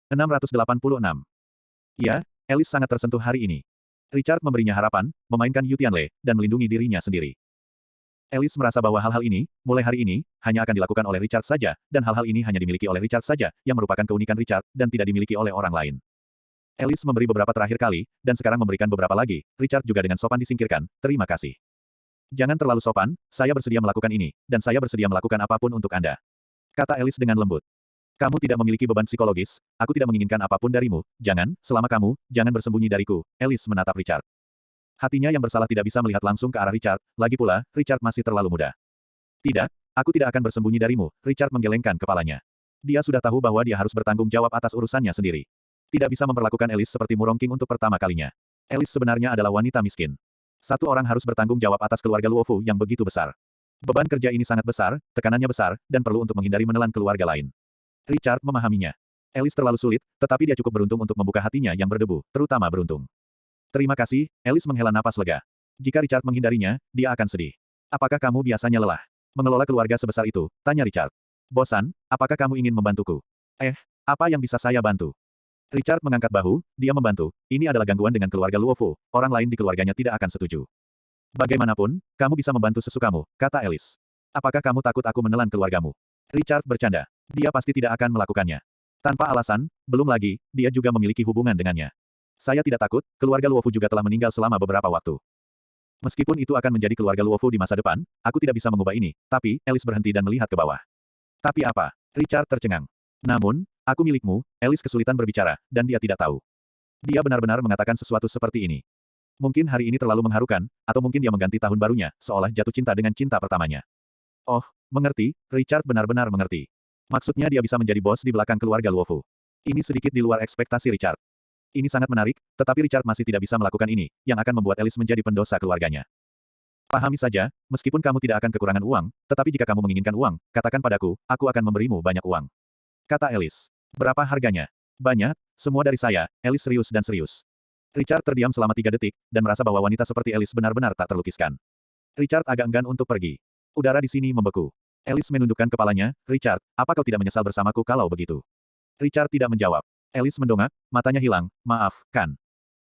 686. Ya, Alice sangat tersentuh hari ini. Richard memberinya harapan, memainkan Yu Tianle, dan melindungi dirinya sendiri. Alice merasa bahwa hal-hal ini, mulai hari ini, hanya akan dilakukan oleh Richard saja, dan hal-hal ini hanya dimiliki oleh Richard saja, yang merupakan keunikan Richard, dan tidak dimiliki oleh orang lain. Alice memberi beberapa terakhir kali, dan sekarang memberikan beberapa lagi. Richard juga dengan sopan disingkirkan, terima kasih. Jangan terlalu sopan, saya bersedia melakukan ini, dan saya bersedia melakukan apapun untuk Anda. Kata Alice dengan lembut. Kamu tidak memiliki beban psikologis, aku tidak menginginkan apapun darimu, jangan bersembunyi dariku. Alice menatap Richard. Hatinya yang bersalah tidak bisa melihat langsung ke arah Richard, lagi pula, Richard masih terlalu muda. Tidak, aku tidak akan bersembunyi darimu, Richard menggelengkan kepalanya. Dia sudah tahu bahwa dia harus bertanggung jawab atas urusannya sendiri. Tidak bisa memperlakukan Alice seperti Murong King untuk pertama kalinya. Alice sebenarnya adalah wanita miskin. Satu orang harus bertanggung jawab atas keluarga Luofu yang begitu besar. Beban kerja ini sangat besar, tekanannya besar, dan perlu untuk menghindari menelan keluarga lain. Richard memahaminya. Alice terlalu sulit, tetapi dia cukup beruntung untuk membuka hatinya yang berdebu, terutama beruntung. Terima kasih, Alice menghela napas lega. Jika Richard menghindarinya, dia akan sedih. Apakah kamu biasanya lelah mengelola keluarga sebesar itu? Tanya Richard. Bosan, apakah kamu ingin membantuku? Apa yang bisa saya bantu? Richard mengangkat bahu, dia membantu. Ini adalah gangguan dengan keluarga Luofu, orang lain di keluarganya tidak akan setuju. Bagaimanapun, kamu bisa membantu sesukamu, kata Alice. Apakah kamu takut aku menelan keluargamu? Richard bercanda. Dia pasti tidak akan melakukannya. Tanpa alasan, belum lagi, dia juga memiliki hubungan dengannya. Saya tidak takut, keluarga Luofu juga telah meninggal selama beberapa waktu. Meskipun itu akan menjadi keluarga Luofu di masa depan, aku tidak bisa mengubah ini, tapi, Alice berhenti dan melihat ke bawah. Tapi apa? Richard tercengang. Namun, aku milikmu, Alice kesulitan berbicara, dan dia tidak tahu. Dia benar-benar mengatakan sesuatu seperti ini. Mungkin hari ini terlalu mengharukan, atau mungkin dia mengganti tahun barunya, seolah jatuh cinta dengan cinta pertamanya. Oh, mengerti, Richard benar-benar mengerti. Maksudnya dia bisa menjadi bos di belakang keluarga Luofu. Ini sedikit di luar ekspektasi Richard. Ini sangat menarik, tetapi Richard masih tidak bisa melakukan ini, yang akan membuat Alice menjadi pendosa keluarganya. Pahami saja, meskipun kamu tidak akan kekurangan uang, tetapi jika kamu menginginkan uang, katakan padaku, aku akan memberimu banyak uang. Kata Alice. Berapa harganya? Banyak, semua dari saya, Alice serius dan serius. Richard terdiam selama 3 detik, dan merasa bahwa wanita seperti Alice benar-benar tak terlukiskan. Richard agak enggan untuk pergi. Udara di sini membeku. Alice menundukkan kepalanya, Richard, apa kau tidak menyesal bersamaku kalau begitu? Richard tidak menjawab. Alice mendongak, matanya hilang, maaf, kan?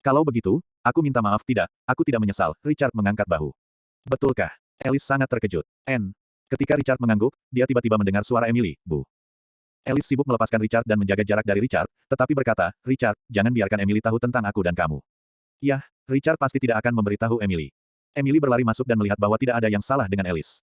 Kalau begitu, aku minta maaf tidak, aku tidak menyesal, Richard mengangkat bahu. Betulkah? Alice sangat terkejut. Ketika Richard mengangguk, dia tiba-tiba mendengar suara Emily, Bu. Alice sibuk melepaskan Richard dan menjaga jarak dari Richard, tetapi berkata, Richard, jangan biarkan Emily tahu tentang aku dan kamu. Yah, Richard pasti tidak akan memberitahu Emily. Emily berlari masuk dan melihat bahwa tidak ada yang salah dengan Alice.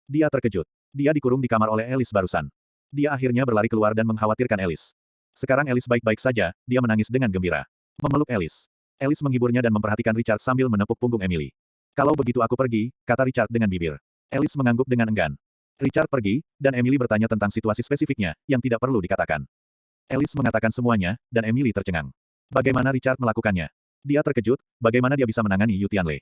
Dia terkejut. Dia dikurung di kamar oleh Alice barusan. Dia akhirnya berlari keluar dan mengkhawatirkan Alice. Sekarang Alice baik-baik saja, dia menangis dengan gembira. Memeluk Alice. Alice menghiburnya dan memperhatikan Richard sambil menepuk punggung Emily. Kalau begitu aku pergi, kata Richard dengan bibir. Alice mengangguk dengan enggan. Richard pergi, dan Emily bertanya tentang situasi spesifiknya, yang tidak perlu dikatakan. Alice mengatakan semuanya, dan Emily tercengang. Bagaimana Richard melakukannya? Dia terkejut, bagaimana dia bisa menangani Yu Tianle?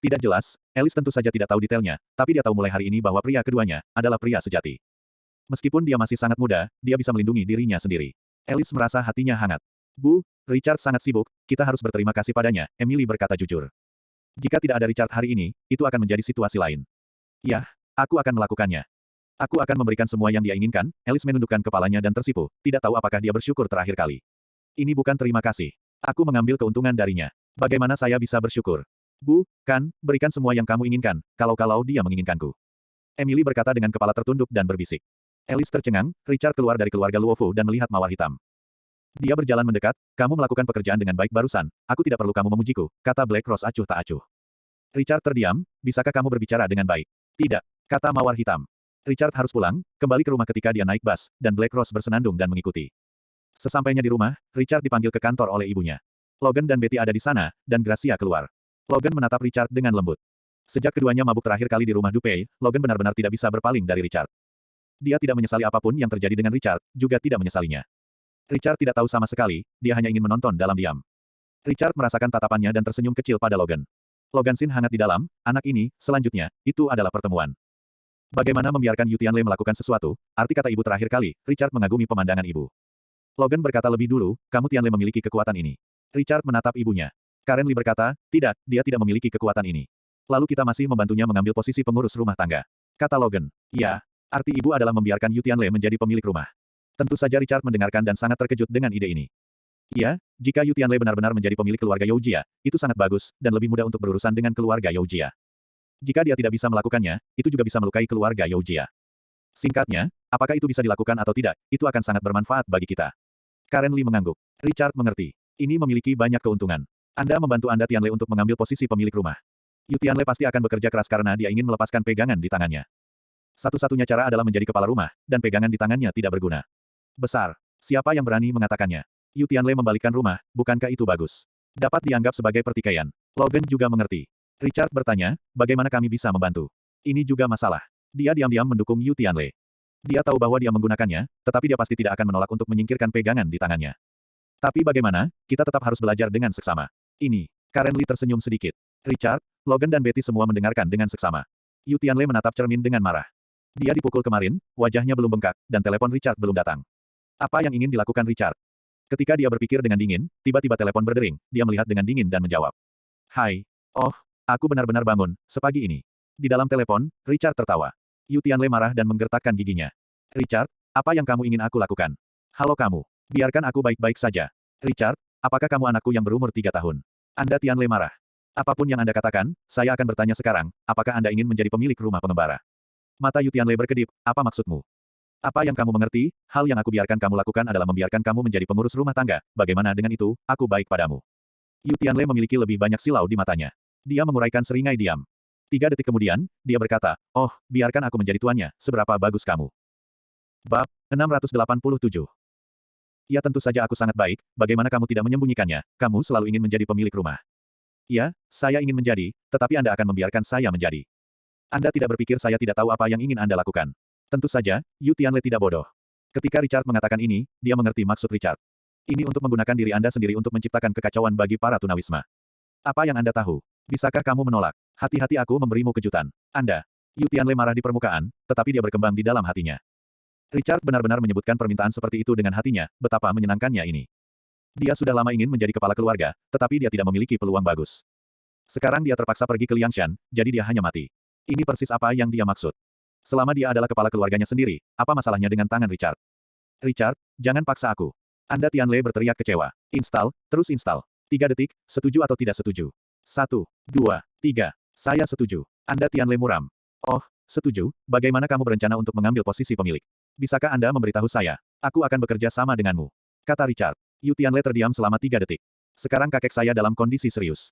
Tidak jelas, Alice tentu saja tidak tahu detailnya, tapi dia tahu mulai hari ini bahwa pria keduanya adalah pria sejati. Meskipun dia masih sangat muda, dia bisa melindungi dirinya sendiri. Alice merasa hatinya hangat. Bu, Richard sangat sibuk, kita harus berterima kasih padanya, Emily berkata jujur. Jika tidak ada Richard hari ini, itu akan menjadi situasi lain. Yah, aku akan melakukannya. Aku akan memberikan semua yang dia inginkan, Alice menundukkan kepalanya dan tersipu, tidak tahu apakah dia bersyukur terakhir kali. Ini bukan terima kasih. Aku mengambil keuntungan darinya. Bagaimana saya bisa bersyukur? Bu, kan, berikan semua yang kamu inginkan, kalau-kalau dia menginginkanku. Emily berkata dengan kepala tertunduk dan berbisik. Alice tercengang, Richard keluar dari keluarga Luofu dan melihat mawar hitam. Dia berjalan mendekat, kamu melakukan pekerjaan dengan baik barusan, aku tidak perlu kamu memujiku, kata Black Rose acuh tak acuh. Richard terdiam, bisakah kamu berbicara dengan baik? Tidak, kata mawar hitam. Richard harus pulang, kembali ke rumah ketika dia naik bus, dan Black Rose bersenandung dan mengikuti. Sesampainya di rumah, Richard dipanggil ke kantor oleh ibunya. Logan dan Betty ada di sana, dan Gracia keluar. Logan menatap Richard dengan lembut. Sejak keduanya mabuk terakhir kali di rumah Dupei, Logan benar-benar tidak bisa berpaling dari Richard. Dia tidak menyesali apapun yang terjadi dengan Richard, juga tidak menyesalinya. Richard tidak tahu sama sekali, dia hanya ingin menonton dalam diam. Richard merasakan tatapannya dan tersenyum kecil pada Logan. Logan Sin hangat di dalam, anak ini, selanjutnya, itu adalah pertemuan. Bagaimana membiarkan Yu Tianle melakukan sesuatu, arti kata ibu terakhir kali, Richard mengagumi pemandangan ibu. Logan berkata lebih dulu, kamu Tianle memiliki kekuatan ini. Richard menatap ibunya. Karen Lee berkata, tidak, dia tidak memiliki kekuatan ini. Lalu kita masih membantunya mengambil posisi pengurus rumah tangga. Kata Logan. Ya, arti ibu adalah membiarkan Yu Tianle menjadi pemilik rumah. Tentu saja Richard mendengarkan dan sangat terkejut dengan ide ini. Iya, jika Yu Tianlei benar-benar menjadi pemilik keluarga Youjia, itu sangat bagus, dan lebih mudah untuk berurusan dengan keluarga Youjia. Jika dia tidak bisa melakukannya, itu juga bisa melukai keluarga Youjia. Singkatnya, apakah itu bisa dilakukan atau tidak, itu akan sangat bermanfaat bagi kita. Karen Li mengangguk. Richard mengerti. Ini memiliki banyak keuntungan. Anda membantu Anda Tianlei untuk mengambil posisi pemilik rumah. Yu Tianlei pasti akan bekerja keras karena dia ingin melepaskan pegangan di tangannya. Satu-satunya cara adalah menjadi kepala rumah, dan pegangan di tangannya tidak berguna. Besar. Siapa yang berani mengatakannya? Yu Tianlei membalikkan rumah, bukankah itu bagus? Dapat dianggap sebagai pertikaian. Logan juga mengerti. Richard bertanya, bagaimana kami bisa membantu? Ini juga masalah. Dia diam-diam mendukung Yu Tianlei. Dia tahu bahwa dia menggunakannya, tetapi dia pasti tidak akan menolak untuk menyingkirkan pegangan di tangannya. Tapi bagaimana, kita tetap harus belajar dengan seksama. Ini. Karen Li tersenyum sedikit. Richard, Logan dan Betty semua mendengarkan dengan seksama. Yu Tianlei menatap cermin dengan marah. Dia dipukul kemarin, wajahnya belum bengkak, dan telepon Richard belum datang. Apa yang ingin dilakukan Richard? Ketika dia berpikir dengan dingin, tiba-tiba telepon berdering, dia melihat dengan dingin dan menjawab. Hai. Oh, aku benar-benar bangun, sepagi ini. Di dalam telepon, Richard tertawa. Yu Tianlei marah dan menggertakkan giginya. Richard, apa yang kamu ingin aku lakukan? Halo kamu. Biarkan aku baik-baik saja. Richard, apakah kamu anakku yang berumur 3 tahun? Anda Tianlei marah. Apapun yang Anda katakan, saya akan bertanya sekarang, apakah Anda ingin menjadi pemilik rumah pengembara? Mata Yu Tianlei berkedip, apa maksudmu? Apa yang kamu mengerti, hal yang aku biarkan kamu lakukan adalah membiarkan kamu menjadi pengurus rumah tangga, bagaimana dengan itu, aku baik padamu. Yu Tianlei memiliki lebih banyak silau di matanya. Dia menguraikan seringai diam. 3 detik kemudian, dia berkata, oh, biarkan aku menjadi tuannya, seberapa bagus kamu. Bab 687. Ya tentu saja aku sangat baik, bagaimana kamu tidak menyembunyikannya, kamu selalu ingin menjadi pemilik rumah. Ya, saya ingin menjadi, tetapi Anda akan membiarkan saya menjadi. Anda tidak berpikir saya tidak tahu apa yang ingin Anda lakukan. Tentu saja, Yu Tianlei tidak bodoh. Ketika Richard mengatakan ini, dia mengerti maksud Richard. Ini untuk menggunakan diri Anda sendiri untuk menciptakan kekacauan bagi para tunawisma. Apa yang Anda tahu? Bisakah kamu menolak? Hati-hati aku memberimu kejutan. Anda. Yu Tianlei marah di permukaan, tetapi dia berkembang di dalam hatinya. Richard benar-benar menyebutkan permintaan seperti itu dengan hatinya, betapa menyenangkannya ini. Dia sudah lama ingin menjadi kepala keluarga, tetapi dia tidak memiliki peluang bagus. Sekarang dia terpaksa pergi ke Liangshan, jadi dia hanya mati. Ini persis apa yang dia maksud. Selama dia adalah kepala keluarganya sendiri, apa masalahnya dengan tangan Richard? Richard, jangan paksa aku. Anda Tianlei berteriak kecewa. Install, terus install. 3 detik, setuju atau tidak setuju? 1, 2, 3. Saya setuju. Anda Tianlei muram. Oh, setuju, bagaimana kamu berencana untuk mengambil posisi pemilik? Bisakah Anda memberitahu saya? Aku akan bekerja sama denganmu. Kata Richard. Yu Tianlei terdiam selama 3 detik. Sekarang kakek saya dalam kondisi serius.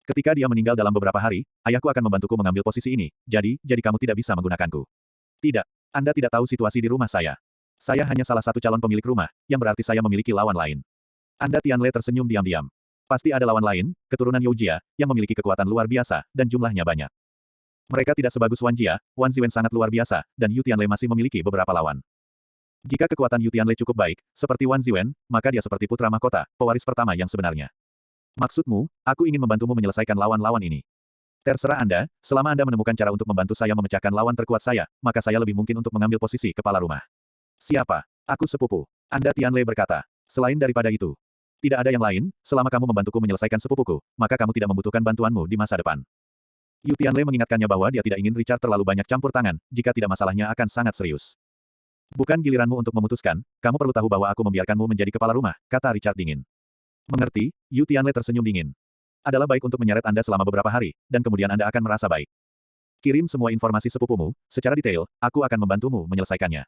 Ketika dia meninggal dalam beberapa hari, ayahku akan membantuku mengambil posisi ini, jadi kamu tidak bisa menggunakanku. Tidak. Anda tidak tahu situasi di rumah saya. Saya hanya salah satu calon pemilik rumah, yang berarti saya memiliki lawan lain. Anda Tianlei tersenyum diam-diam. Pasti ada lawan lain, keturunan Youjia, yang memiliki kekuatan luar biasa, dan jumlahnya banyak. Mereka tidak sebagus Wan Jia, Wan Ziwen sangat luar biasa, dan Yu Tianlei masih memiliki beberapa lawan. Jika kekuatan Yu Tianlei cukup baik, seperti Wan Ziwen, maka dia seperti putra mahkota, pewaris pertama yang sebenarnya. Maksudmu, aku ingin membantumu menyelesaikan lawan-lawan ini. Terserah Anda, selama Anda menemukan cara untuk membantu saya memecahkan lawan terkuat saya, maka saya lebih mungkin untuk mengambil posisi kepala rumah. Siapa? Aku sepupu. Anda Tianlei berkata. Selain daripada itu. Tidak ada yang lain, selama kamu membantuku menyelesaikan sepupuku, maka kamu tidak membutuhkan bantuanmu di masa depan. Yu Tianlei mengingatkannya bahwa dia tidak ingin Richard terlalu banyak campur tangan, jika tidak masalahnya akan sangat serius. Bukan giliranmu untuk memutuskan, kamu perlu tahu bahwa aku membiarkanmu menjadi kepala rumah, kata Richard dingin. Mengerti, Yu Tianlei tersenyum dingin. Adalah baik untuk menyeret Anda selama beberapa hari, dan kemudian Anda akan merasa baik. Kirim semua informasi sepupumu, secara detail, aku akan membantumu menyelesaikannya.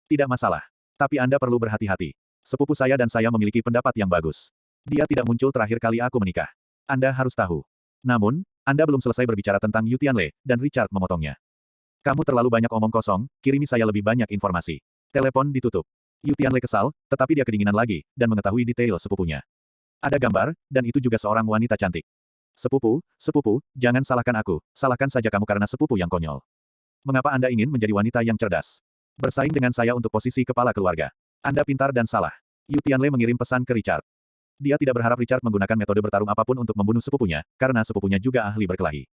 Tidak masalah. Tapi Anda perlu berhati-hati. Sepupu saya dan saya memiliki pendapat yang bagus. Dia tidak muncul terakhir kali aku menikah. Anda harus tahu. Namun, Anda belum selesai berbicara tentang Yu Tianlei, dan Richard memotongnya. Kamu terlalu banyak omong kosong, kirimi saya lebih banyak informasi. Telepon ditutup. Yu Tianlei kesal, tetapi dia kedinginan lagi, dan mengetahui detail sepupunya. Ada gambar, dan itu juga seorang wanita cantik. Sepupu, jangan salahkan aku, salahkan saja kamu karena sepupu yang konyol. Mengapa Anda ingin menjadi wanita yang cerdas? Bersaing dengan saya untuk posisi kepala keluarga. Anda pintar dan salah. Yu Tianlei mengirim pesan ke Richard. Dia tidak berharap Richard menggunakan metode bertarung apapun untuk membunuh sepupunya, karena sepupunya juga ahli berkelahi.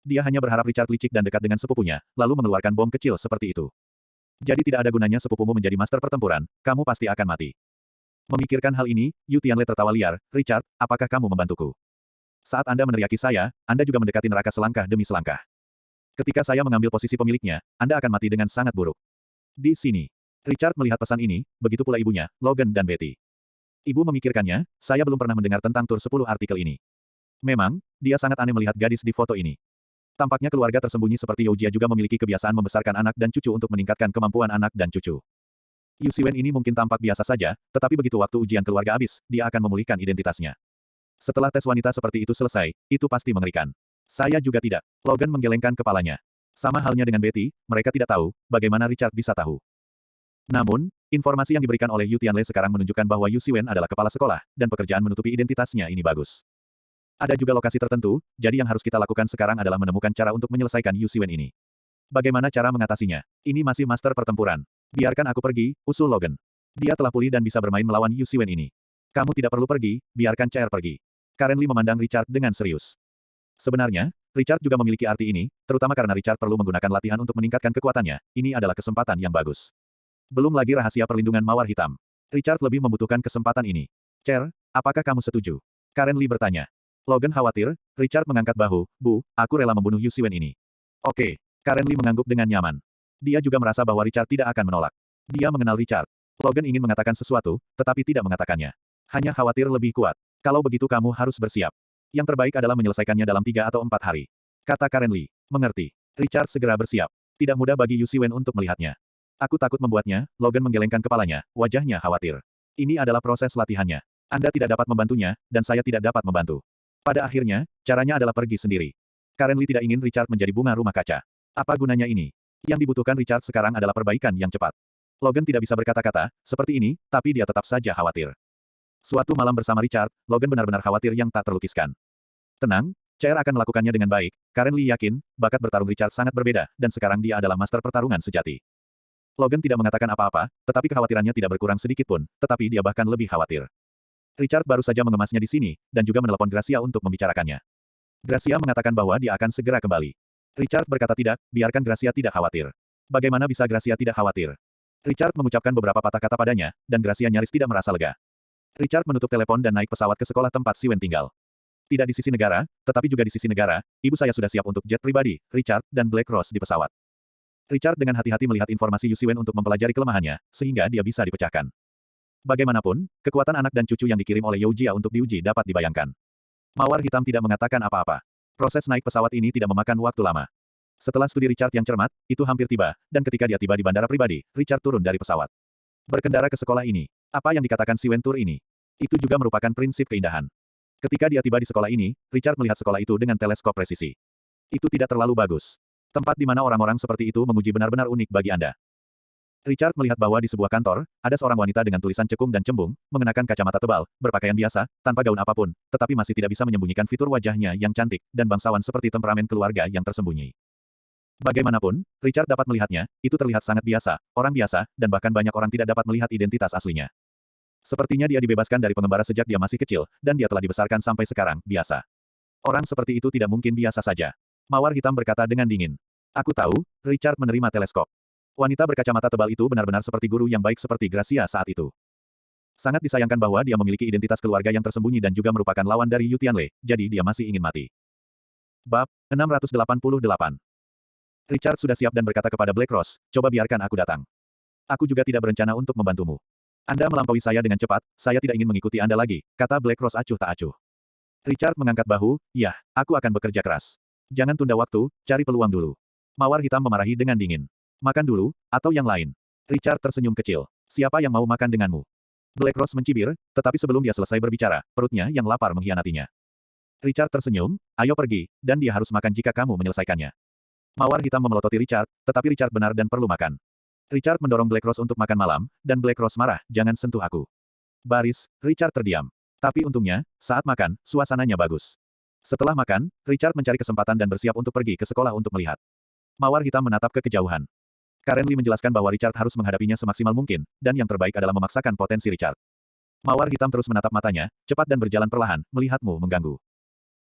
Dia hanya berharap Richard licik dan dekat dengan sepupunya, lalu mengeluarkan bom kecil seperti itu. Jadi tidak ada gunanya sepupumu menjadi master pertempuran, kamu pasti akan mati. Memikirkan hal ini, Yu Tianlei tertawa liar, Richard, apakah kamu membantuku? Saat Anda meneriaki saya, Anda juga mendekati neraka selangkah demi selangkah. Ketika saya mengambil posisi pemiliknya, Anda akan mati dengan sangat buruk. Di sini. Richard melihat pesan ini, begitu pula ibunya, Logan dan Betty. Ibu memikirkannya, saya belum pernah mendengar tentang tur 10 artikel ini. Memang, dia sangat aneh melihat gadis di foto ini. Tampaknya keluarga tersembunyi seperti Youjia juga memiliki kebiasaan membesarkan anak dan cucu untuk meningkatkan kemampuan anak dan cucu. Yu Siwen ini mungkin tampak biasa saja, tetapi begitu waktu ujian keluarga habis, dia akan memulihkan identitasnya. Setelah tes wanita seperti itu selesai, itu pasti mengerikan. Saya juga tidak. Logan menggelengkan kepalanya. Sama halnya dengan Betty, mereka tidak tahu, bagaimana Richard bisa tahu. Namun, informasi yang diberikan oleh Yu Tianle sekarang menunjukkan bahwa Yu Siwen adalah kepala sekolah, dan pekerjaan menutupi identitasnya ini bagus. Ada juga lokasi tertentu, jadi yang harus kita lakukan sekarang adalah menemukan cara untuk menyelesaikan Yu Siwen ini. Bagaimana cara mengatasinya? Ini masih master pertempuran. Biarkan aku pergi, usul Logan. Dia telah pulih dan bisa bermain melawan Yu Siwen ini. Kamu tidak perlu pergi, biarkan Chair pergi. Karen Lee memandang Richard dengan serius. Sebenarnya, Richard juga memiliki arti ini, terutama karena Richard perlu menggunakan latihan untuk meningkatkan kekuatannya. Ini adalah kesempatan yang bagus. Belum lagi rahasia perlindungan mawar hitam. Richard lebih membutuhkan kesempatan ini. Chair, apakah kamu setuju? Karen Lee bertanya. Logan khawatir, Richard mengangkat bahu, Bu, aku rela membunuh Yu Siwen ini. Oke. Karen Lee mengangguk dengan nyaman. Dia juga merasa bahwa Richard tidak akan menolak. Dia mengenal Richard. Logan ingin mengatakan sesuatu, tetapi tidak mengatakannya. Hanya khawatir lebih kuat. Kalau begitu kamu harus bersiap. Yang terbaik adalah menyelesaikannya dalam 3 atau 4 hari. Kata Karen Lee. Mengerti. Richard segera bersiap. Tidak mudah bagi Yu Siwen untuk melihatnya. Aku takut membuatnya, Logan menggelengkan kepalanya, wajahnya khawatir. Ini adalah proses latihannya. Anda tidak dapat membantunya, dan saya tidak dapat membantu. Pada akhirnya, caranya adalah pergi sendiri. Karen Lee tidak ingin Richard menjadi bunga rumah kaca. Apa gunanya ini? Yang dibutuhkan Richard sekarang adalah perbaikan yang cepat. Logan tidak bisa berkata-kata, seperti ini, tapi dia tetap saja khawatir. Suatu malam bersama Richard, Logan benar-benar khawatir yang tak terlukiskan. Tenang, Chair akan melakukannya dengan baik. Karen Lee yakin, bakat bertarung Richard sangat berbeda, dan sekarang dia adalah master pertarungan sejati. Logan tidak mengatakan apa-apa, tetapi kekhawatirannya tidak berkurang sedikit pun, tetapi dia bahkan lebih khawatir. Richard baru saja mengemasnya di sini, dan juga menelepon Gracia untuk membicarakannya. Gracia mengatakan bahwa dia akan segera kembali. Richard berkata tidak, biarkan Gracia tidak khawatir. Bagaimana bisa Gracia tidak khawatir? Richard mengucapkan beberapa patah kata padanya, dan Gracia nyaris tidak merasa lega. Richard menutup telepon dan naik pesawat ke sekolah tempat Siwen tinggal. Tidak di sisi negara, tetapi juga di sisi negara, ibu saya sudah siap untuk jet pribadi, Richard, dan Black Rose di pesawat. Richard dengan hati-hati melihat informasi Yu Siwen untuk mempelajari kelemahannya, sehingga dia bisa dipecahkan. Bagaimanapun, kekuatan anak dan cucu yang dikirim oleh Youjia untuk diuji dapat dibayangkan. Mawar hitam tidak mengatakan apa-apa. Proses naik pesawat ini tidak memakan waktu lama. Setelah studi Richard yang cermat, itu hampir tiba, dan ketika dia tiba di bandara pribadi, Richard turun dari pesawat. Berkendara ke sekolah ini. Apa yang dikatakan Siwen Tour ini? Itu juga merupakan prinsip keindahan. Ketika dia tiba di sekolah ini, Richard melihat sekolah itu dengan teleskop presisi. Itu tidak terlalu bagus. Tempat di mana orang-orang seperti itu menguji benar-benar unik bagi Anda. Richard melihat bahwa di sebuah kantor, ada seorang wanita dengan tulisan cekung dan cembung, mengenakan kacamata tebal, berpakaian biasa, tanpa gaun apapun, tetapi masih tidak bisa menyembunyikan fitur wajahnya yang cantik, dan bangsawan seperti temperamen keluarga yang tersembunyi. Bagaimanapun, Richard dapat melihatnya, itu terlihat sangat biasa, orang biasa, dan bahkan banyak orang tidak dapat melihat identitas aslinya. Sepertinya dia dibebaskan dari pengembara sejak dia masih kecil, dan dia telah dibesarkan sampai sekarang, biasa. Orang seperti itu tidak mungkin biasa saja. Mawar hitam berkata dengan dingin. Aku tahu, Richard menerima teleskop. Wanita berkacamata tebal itu benar-benar seperti guru yang baik seperti Gracia saat itu. Sangat disayangkan bahwa dia memiliki identitas keluarga yang tersembunyi dan juga merupakan lawan dari Yu Tianle, jadi dia masih ingin mati. Bab 688. Richard sudah siap dan berkata kepada Black Rose, coba biarkan aku datang. Aku juga tidak berencana untuk membantumu. Anda melampaui saya dengan cepat, saya tidak ingin mengikuti Anda lagi, kata Black Rose acuh tak acuh. Richard mengangkat bahu, ya, aku akan bekerja keras. Jangan tunda waktu, cari peluang dulu. Mawar hitam memarahi dengan dingin. Makan dulu, atau yang lain. Richard tersenyum kecil. Siapa yang mau makan denganmu? Black Rose mencibir, tetapi sebelum dia selesai berbicara, perutnya yang lapar mengkhianatinya. Richard tersenyum, ayo pergi, dan dia harus makan jika kamu menyelesaikannya. Mawar hitam memelototi Richard, tetapi Richard benar dan perlu makan. Richard mendorong Black Rose untuk makan malam, dan Black Rose marah, jangan sentuh aku. Baris, Richard terdiam. Tapi untungnya, saat makan, suasananya bagus. Setelah makan, Richard mencari kesempatan dan bersiap untuk pergi ke sekolah untuk melihat. Mawar hitam menatap ke kejauhan. Karen Lee menjelaskan bahwa Richard harus menghadapinya semaksimal mungkin, dan yang terbaik adalah memaksakan potensi Richard. Mawar hitam terus menatap matanya, cepat dan berjalan perlahan, melihatmu mengganggu.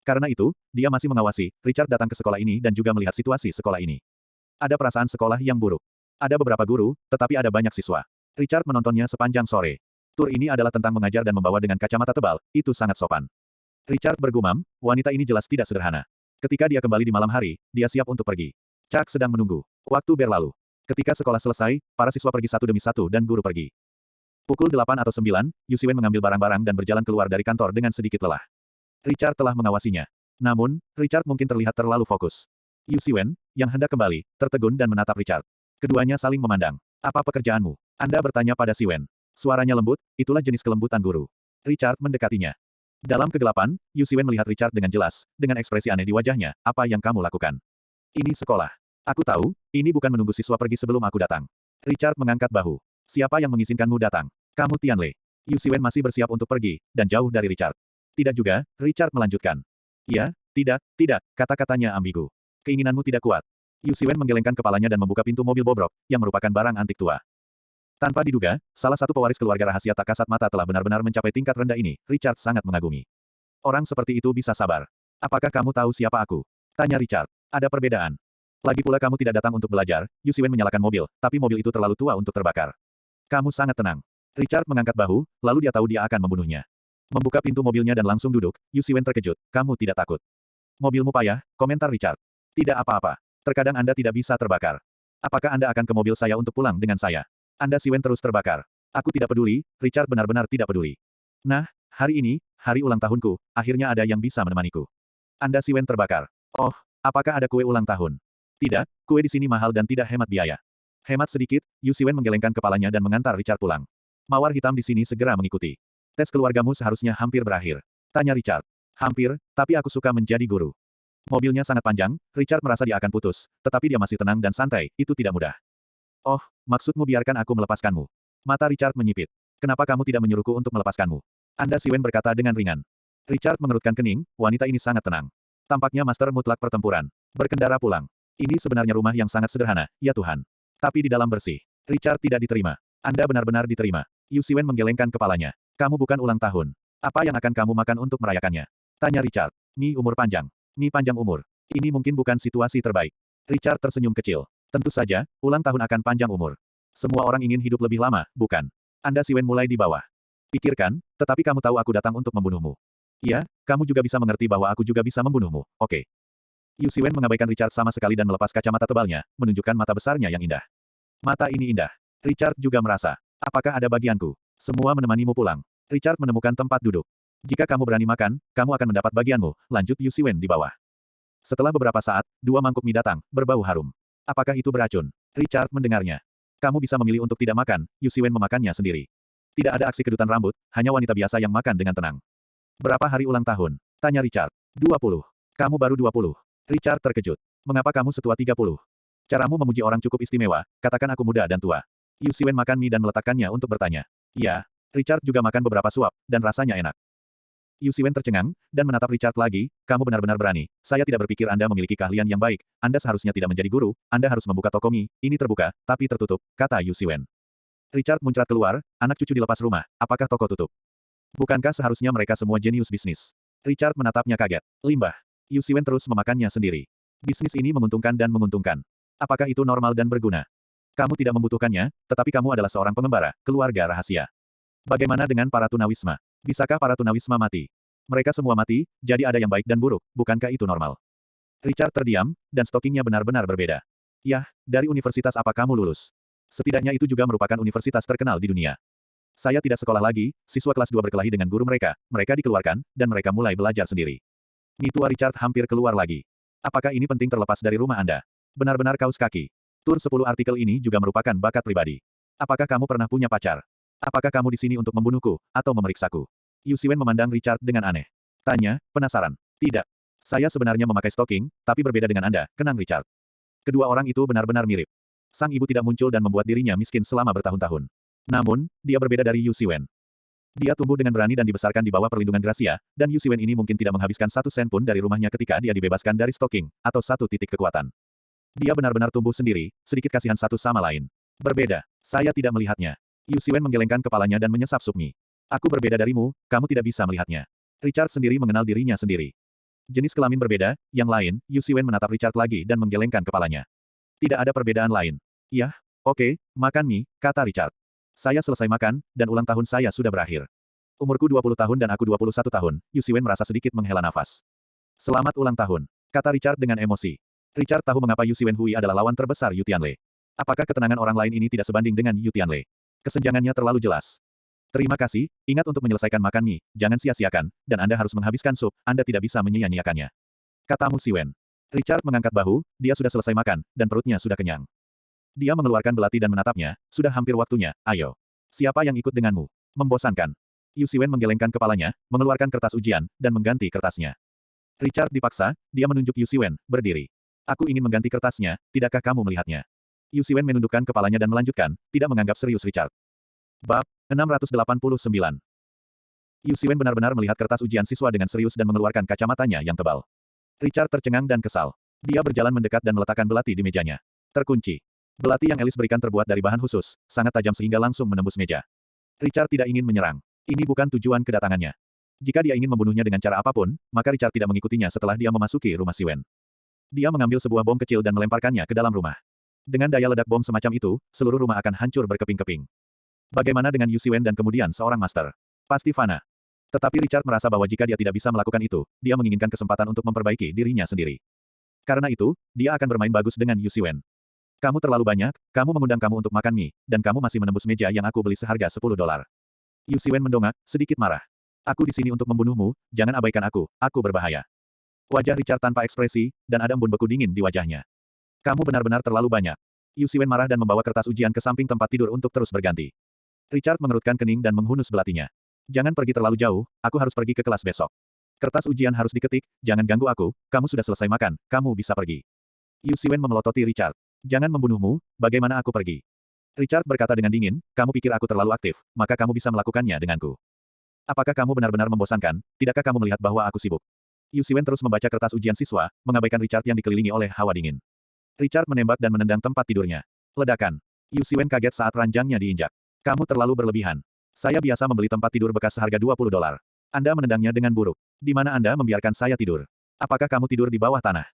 Karena itu, dia masih mengawasi, Richard datang ke sekolah ini dan juga melihat situasi sekolah ini. Ada perasaan sekolah yang buruk. Ada beberapa guru, tetapi ada banyak siswa. Richard menontonnya sepanjang sore. Tur ini adalah tentang mengajar dan membawa dengan kacamata tebal, itu sangat sopan. Richard bergumam, wanita ini jelas tidak sederhana. Ketika dia kembali di malam hari, dia siap untuk pergi. Chuck sedang menunggu. Waktu berlalu. Ketika sekolah selesai, para siswa pergi satu demi satu dan guru pergi. Pukul 8 atau 9, Yu Siwen mengambil barang-barang dan berjalan keluar dari kantor dengan sedikit lelah. Richard telah mengawasinya. Namun, Richard mungkin terlihat terlalu fokus. Yu Siwen, yang hendak kembali, tertegun dan menatap Richard. Keduanya saling memandang. Apa pekerjaanmu? Anda bertanya pada Siwen. Suaranya lembut, itulah jenis kelembutan guru. Richard mendekatinya. Dalam kegelapan, Yu Siwen melihat Richard dengan jelas, dengan ekspresi aneh di wajahnya, apa yang kamu lakukan? Ini sekolah. Aku tahu, ini bukan menunggu siswa pergi sebelum aku datang. Richard mengangkat bahu. Siapa yang mengizinkanmu datang? Kamu Tianle. Yu Siwen masih bersiap untuk pergi, dan jauh dari Richard. Tidak juga, Richard melanjutkan. Ya, tidak, kata-katanya ambigu. Keinginanmu tidak kuat. Yu Siwen menggelengkan kepalanya dan membuka pintu mobil bobrok, yang merupakan barang antik tua. Tanpa diduga, salah satu pewaris keluarga rahasia tak kasat mata telah benar-benar mencapai tingkat rendah ini. Richard sangat mengagumi. Orang seperti itu bisa sabar. Apakah kamu tahu siapa aku? Tanya Richard. Ada perbedaan. Lagi pula kamu tidak datang untuk belajar. Yu Siwen menyalakan mobil, tapi mobil itu terlalu tua untuk terbakar. Kamu sangat tenang. Richard mengangkat bahu, lalu dia tahu dia akan membunuhnya. Membuka pintu mobilnya dan langsung duduk, Yu Siwen terkejut. Kamu tidak takut. Mobilmu payah, komentar Richard. Tidak apa-apa. Terkadang Anda tidak bisa terbakar. Apakah Anda akan ke mobil saya untuk pulang dengan saya? Anda Siwen terus terbakar. Aku tidak peduli, Richard benar-benar tidak peduli. Nah, hari ini, hari ulang tahunku, akhirnya ada yang bisa menemaniku. Anda Siwen terbakar. Oh, apakah ada kue ulang tahun? Tidak, kue di sini mahal dan tidak hemat biaya. Hemat sedikit, Yu Siwen menggelengkan kepalanya dan mengantar Richard pulang. Mawar hitam di sini segera mengikuti. Tes keluargamu seharusnya hampir berakhir. Tanya Richard. Hampir, tapi aku suka menjadi guru. Mobilnya sangat panjang, Richard merasa dia akan putus, tetapi dia masih tenang dan santai, itu tidak mudah. Oh, maksudmu biarkan aku melepaskanmu. Mata Richard menyipit. Kenapa kamu tidak menyuruhku untuk melepaskanmu? Anda Siwen berkata dengan ringan. Richard mengerutkan kening, wanita ini sangat tenang. Tampaknya master mutlak pertempuran. Berkendara pulang. Ini sebenarnya rumah yang sangat sederhana, ya Tuhan. Tapi di dalam bersih. Richard tidak diterima. Anda benar-benar diterima. Yu Siwen menggelengkan kepalanya. Kamu bukan ulang tahun. Apa yang akan kamu makan untuk merayakannya? Tanya Richard. Mi umur panjang. Mi panjang umur. Ini mungkin bukan situasi terbaik. Richard tersenyum kecil. Tentu saja, ulang tahun akan panjang umur. Semua orang ingin hidup lebih lama, bukan? Anda Siwen mulai di bawah. Pikirkan, tetapi kamu tahu aku datang untuk membunuhmu. Ya, kamu juga bisa mengerti bahwa aku juga bisa membunuhmu, oke? Yu Siwen mengabaikan Richard sama sekali dan melepas kacamata tebalnya, menunjukkan mata besarnya yang indah. Mata ini indah. Richard juga merasa. Apakah ada bagianku? Semua menemanimu pulang. Richard menemukan tempat duduk. Jika kamu berani makan, kamu akan mendapat bagianmu, lanjut Yu Siwen di bawah. Setelah beberapa saat, 2 mangkuk mie datang, berbau harum. Apakah itu beracun? Richard mendengarnya. Kamu bisa memilih untuk tidak makan, Yu Siwen memakannya sendiri. Tidak ada aksi kedutan rambut, hanya wanita biasa yang makan dengan tenang. Berapa hari ulang tahun? Tanya Richard. 20. Kamu baru 20. Richard terkejut. Mengapa kamu setua 30? Caramu memuji orang cukup istimewa, katakan aku muda dan tua. Yu Siwen makan mie dan meletakkannya untuk bertanya. Ya, Richard juga makan beberapa suap, dan rasanya enak. Yu Siwen tercengang, dan menatap Richard lagi, kamu benar-benar berani. Saya tidak berpikir Anda memiliki keahlian yang baik, Anda seharusnya tidak menjadi guru, Anda harus membuka toko mie, ini terbuka, tapi tertutup, kata Yu Siwen. Richard muncrat keluar, anak cucu dilepas rumah, apakah toko tutup? Bukankah seharusnya mereka semua jenius bisnis? Richard menatapnya kaget. Limbah. Yu Siwen terus memakannya sendiri. Bisnis ini menguntungkan dan menguntungkan. Apakah itu normal dan berguna? Kamu tidak membutuhkannya, tetapi kamu adalah seorang pengembara, keluarga rahasia. Bagaimana dengan para tunawisma? Bisakah para tunawisma mati? Mereka semua mati, jadi ada yang baik dan buruk, bukankah itu normal? Richard terdiam, dan stockingnya benar-benar berbeda. Yah, dari universitas apa kamu lulus? Setidaknya itu juga merupakan universitas terkenal di dunia. Saya tidak sekolah lagi, siswa kelas 2 berkelahi dengan guru mereka dikeluarkan, dan mereka mulai belajar sendiri. Mitua Richard hampir keluar lagi. Apakah ini penting terlepas dari rumah Anda? Benar-benar kaus kaki. Tur 10 artikel ini juga merupakan bakat pribadi. Apakah kamu pernah punya pacar? Apakah kamu di sini untuk membunuhku, atau memeriksaku? Yu Siwen memandang Richard dengan aneh. Tanya, penasaran. Tidak. Saya sebenarnya memakai stocking, tapi berbeda dengan Anda, kenang Richard. Kedua orang itu benar-benar mirip. Sang ibu tidak muncul dan membuat dirinya miskin selama bertahun-tahun. Namun, dia berbeda dari Yu Siwen. Dia tumbuh dengan berani dan dibesarkan di bawah perlindungan Gracia, dan Yu Siwen ini mungkin tidak menghabiskan 1 sen pun dari rumahnya ketika dia dibebaskan dari stocking, atau 1 titik kekuatan. Dia benar-benar tumbuh sendiri, sedikit kasihan satu sama lain. Berbeda. Saya tidak melihatnya. Yu Siwen menggelengkan kepalanya dan menyesap Sukmi. Aku berbeda darimu, kamu tidak bisa melihatnya. Richard sendiri mengenal dirinya sendiri. Jenis kelamin berbeda, yang lain, Yu Siwen menatap Richard lagi dan menggelengkan kepalanya. Tidak ada perbedaan lain. Yah, oke, makan mie, kata Richard. Saya selesai makan, dan ulang tahun saya sudah berakhir. Umurku 20 tahun dan aku 21 tahun, Yu Siwen merasa sedikit menghela nafas. Selamat ulang tahun, kata Richard dengan emosi. Richard tahu mengapa Yu Siwen Hui adalah lawan terbesar Yu Tianle. Apakah ketenangan orang lain ini tidak sebanding dengan Yu Tianlei? Kesenjangannya terlalu jelas. Terima kasih, ingat untuk menyelesaikan makan mie, jangan sia-siakan, dan Anda harus menghabiskan sup, Anda tidak bisa menyia-nyiakannya. Kata Mu Siwen. Richard mengangkat bahu, dia sudah selesai makan, dan perutnya sudah kenyang. Dia mengeluarkan belati dan menatapnya, sudah hampir waktunya, ayo. Siapa yang ikut denganmu? Membosankan. Yu Siwen menggelengkan kepalanya, mengeluarkan kertas ujian, dan mengganti kertasnya. Richard dipaksa, dia menunjuk Yu Siwen, berdiri. Aku ingin mengganti kertasnya, tidakkah kamu melihatnya? Yu Siwen menundukkan kepalanya dan melanjutkan, tidak menganggap serius Richard. Bab 689. Yu Siwen benar-benar melihat kertas ujian siswa dengan serius dan mengeluarkan kacamatanya yang tebal. Richard tercengang dan kesal. Dia berjalan mendekat dan meletakkan belati di mejanya. Terkunci. Belati yang Alice berikan terbuat dari bahan khusus, sangat tajam sehingga langsung menembus meja. Richard tidak ingin menyerang. Ini bukan tujuan kedatangannya. Jika dia ingin membunuhnya dengan cara apapun, maka Richard tidak mengikutinya setelah dia memasuki rumah Siwen. Dia mengambil sebuah bom kecil dan melemparkannya ke dalam rumah. Dengan daya ledak bom semacam itu, seluruh rumah akan hancur berkeping-keping. Bagaimana dengan Yu Siwen dan kemudian seorang master? Pasti fana. Tetapi Richard merasa bahwa jika dia tidak bisa melakukan itu, dia menginginkan kesempatan untuk memperbaiki dirinya sendiri. Karena itu, dia akan bermain bagus dengan Yu Siwen. Kamu terlalu banyak, kamu mengundang kamu untuk makan mie, dan kamu masih menembus meja yang aku beli seharga $10. Yu Siwen mendongak, sedikit marah. Aku di sini untuk membunuhmu, jangan abaikan aku berbahaya. Wajah Richard tanpa ekspresi, dan ada embun beku dingin di wajahnya. Kamu benar-benar terlalu banyak. Yu Siwen marah dan membawa kertas ujian ke samping tempat tidur untuk terus berganti. Richard mengerutkan kening dan menghunus belatinya. Jangan pergi terlalu jauh, aku harus pergi ke kelas besok. Kertas ujian harus diketik, jangan ganggu aku, kamu sudah selesai makan, kamu bisa pergi. Yu Siwen memelototi Richard. Jangan membunuhmu, bagaimana aku pergi? Richard berkata dengan dingin, kamu pikir aku terlalu aktif, maka kamu bisa melakukannya denganku. Apakah kamu benar-benar membosankan, tidakkah kamu melihat bahwa aku sibuk? Yu Siwen terus membaca kertas ujian siswa, mengabaikan Richard yang dikelilingi oleh hawa dingin. Richard menembak dan menendang tempat tidurnya. Ledakan. Yu Siwen kaget saat ranjangnya diinjak. Kamu terlalu berlebihan. Saya biasa membeli tempat tidur bekas seharga $20. Anda menendangnya dengan buruk. Di mana Anda membiarkan saya tidur? Apakah kamu tidur di bawah tanah?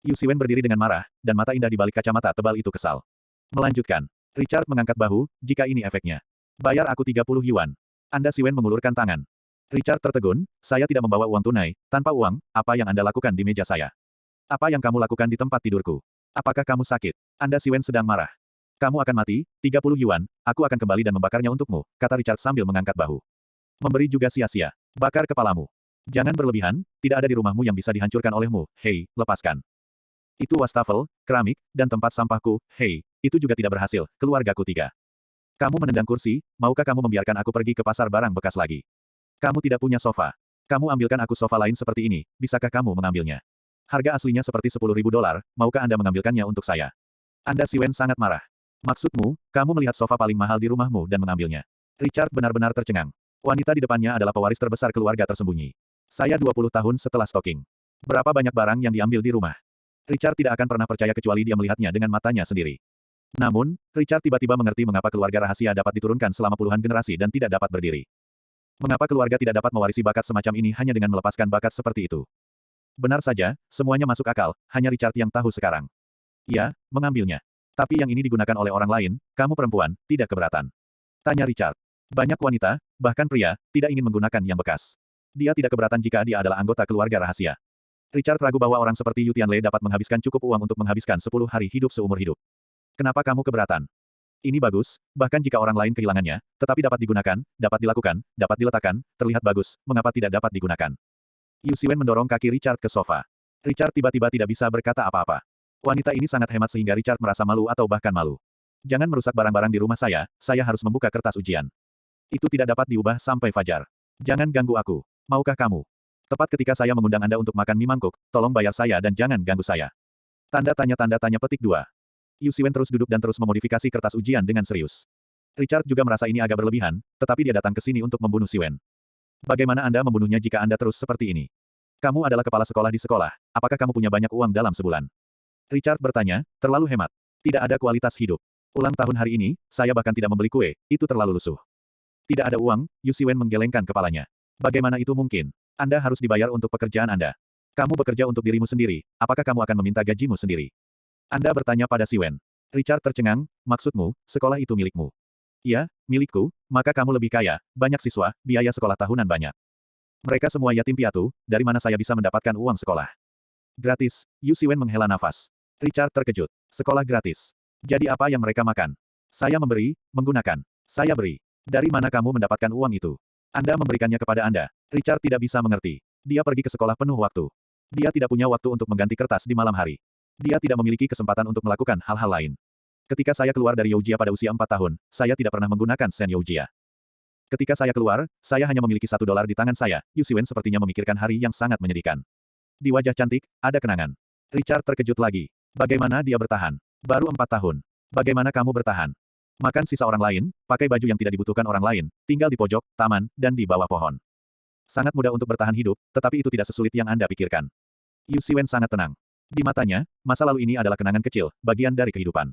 Yu Siwen berdiri dengan marah, dan mata indah di balik kacamata tebal itu kesal. Melanjutkan. Richard mengangkat bahu, jika ini efeknya. Bayar aku 30 yuan. Anda Siwen mengulurkan tangan. Richard tertegun, saya tidak membawa uang tunai, tanpa uang, apa yang Anda lakukan di meja saya? Apa yang kamu lakukan di tempat tidurku? Apakah kamu sakit? Anda Siwen sedang marah. Kamu akan mati, 30 yuan, aku akan kembali dan membakarnya untukmu, kata Richard sambil mengangkat bahu. Memberi juga sia-sia. Bakar kepalamu. Jangan berlebihan, tidak ada di rumahmu yang bisa dihancurkan olehmu, hei, lepaskan. Itu wastafel, keramik, dan tempat sampahku, hei, itu juga tidak berhasil, keluargaku 3. Kamu menendang kursi, maukah kamu membiarkan aku pergi ke pasar barang bekas lagi? Kamu tidak punya sofa. Kamu ambilkan aku sofa lain seperti ini, bisakah kamu mengambilnya? Harga aslinya seperti $10.000, maukah Anda mengambilkannya untuk saya? Anda Siwen sangat marah. Maksudmu, kamu melihat sofa paling mahal di rumahmu dan mengambilnya. Richard benar-benar tercengang. Wanita di depannya adalah pewaris terbesar keluarga tersembunyi. Saya 20 tahun setelah stalking. Berapa banyak barang yang diambil di rumah? Richard tidak akan pernah percaya kecuali dia melihatnya dengan matanya sendiri. Namun, Richard tiba-tiba mengerti mengapa keluarga rahasia dapat diturunkan selama puluhan generasi dan tidak dapat berdiri. Mengapa keluarga tidak dapat mewarisi bakat semacam ini hanya dengan melepaskan bakat seperti itu? Benar saja, semuanya masuk akal, hanya Richard yang tahu sekarang. Ya, mengambilnya. Tapi yang ini digunakan oleh orang lain, kamu perempuan, tidak keberatan. Tanya Richard. Banyak wanita, bahkan pria, tidak ingin menggunakan yang bekas. Dia tidak keberatan jika dia adalah anggota keluarga rahasia. Richard ragu bahwa orang seperti Yu Tianlei dapat menghabiskan cukup uang untuk menghabiskan 10 hari hidup seumur hidup. Kenapa kamu keberatan? Ini bagus, bahkan jika orang lain kehilangannya, tetapi dapat digunakan, dapat dilakukan, dapat diletakkan, terlihat bagus, mengapa tidak dapat digunakan? Yu Siwen mendorong kaki Richard ke sofa. Richard tiba-tiba tidak bisa berkata apa-apa. Wanita ini sangat hemat sehingga Richard merasa malu atau bahkan malu. Jangan merusak barang-barang di rumah saya harus membuka kertas ujian. Itu tidak dapat diubah sampai fajar. Jangan ganggu aku. Maukah kamu? Tepat ketika saya mengundang Anda untuk makan mie mangkuk, tolong bayar saya dan jangan ganggu saya. Tanda tanya petik 2. Yu Siwen terus duduk dan terus memodifikasi kertas ujian dengan serius. Richard juga merasa ini agak berlebihan, tetapi dia datang ke sini untuk membunuh Siwen. Bagaimana Anda membunuhnya jika Anda terus seperti ini? Kamu adalah kepala sekolah di sekolah, apakah kamu punya banyak uang dalam sebulan? Richard bertanya, terlalu hemat. Tidak ada kualitas hidup. Ulang tahun hari ini, saya bahkan tidak membeli kue, itu terlalu lusuh. Tidak ada uang, Yu Siwen menggelengkan kepalanya. Bagaimana itu mungkin? Anda harus dibayar untuk pekerjaan Anda. Kamu bekerja untuk dirimu sendiri, apakah kamu akan meminta gajimu sendiri? Anda bertanya pada Siwen. Richard tercengang, maksudmu, sekolah itu milikmu? Ya, milikku, maka kamu lebih kaya, banyak siswa, biaya sekolah tahunan banyak. Mereka semua yatim piatu, dari mana saya bisa mendapatkan uang sekolah? Gratis, Yu Siwen menghela nafas. Richard terkejut. Sekolah gratis. Jadi apa yang mereka makan? Saya memberi, menggunakan. Saya beri. Dari mana kamu mendapatkan uang itu? Anda memberikannya kepada Anda. Richard tidak bisa mengerti. Dia pergi ke sekolah penuh waktu. Dia tidak punya waktu untuk mengganti kertas di malam hari. Dia tidak memiliki kesempatan untuk melakukan hal-hal lain. Ketika saya keluar dari Youjia pada usia 4 tahun, saya tidak pernah menggunakan sen Youjia. Ketika saya keluar, saya hanya memiliki $1 di tangan saya. Yu Siwen sepertinya memikirkan hari yang sangat menyedihkan. Di wajah cantik, ada kenangan. Richard terkejut lagi. Bagaimana dia bertahan? Baru 4 tahun. Bagaimana kamu bertahan? Makan sisa orang lain, pakai baju yang tidak dibutuhkan orang lain, tinggal di pojok, taman, dan di bawah pohon. Sangat mudah untuk bertahan hidup, tetapi itu tidak sesulit yang Anda pikirkan. Yu Siwen sangat tenang. Di matanya, masa lalu ini adalah kenangan kecil, bagian dari kehidupan.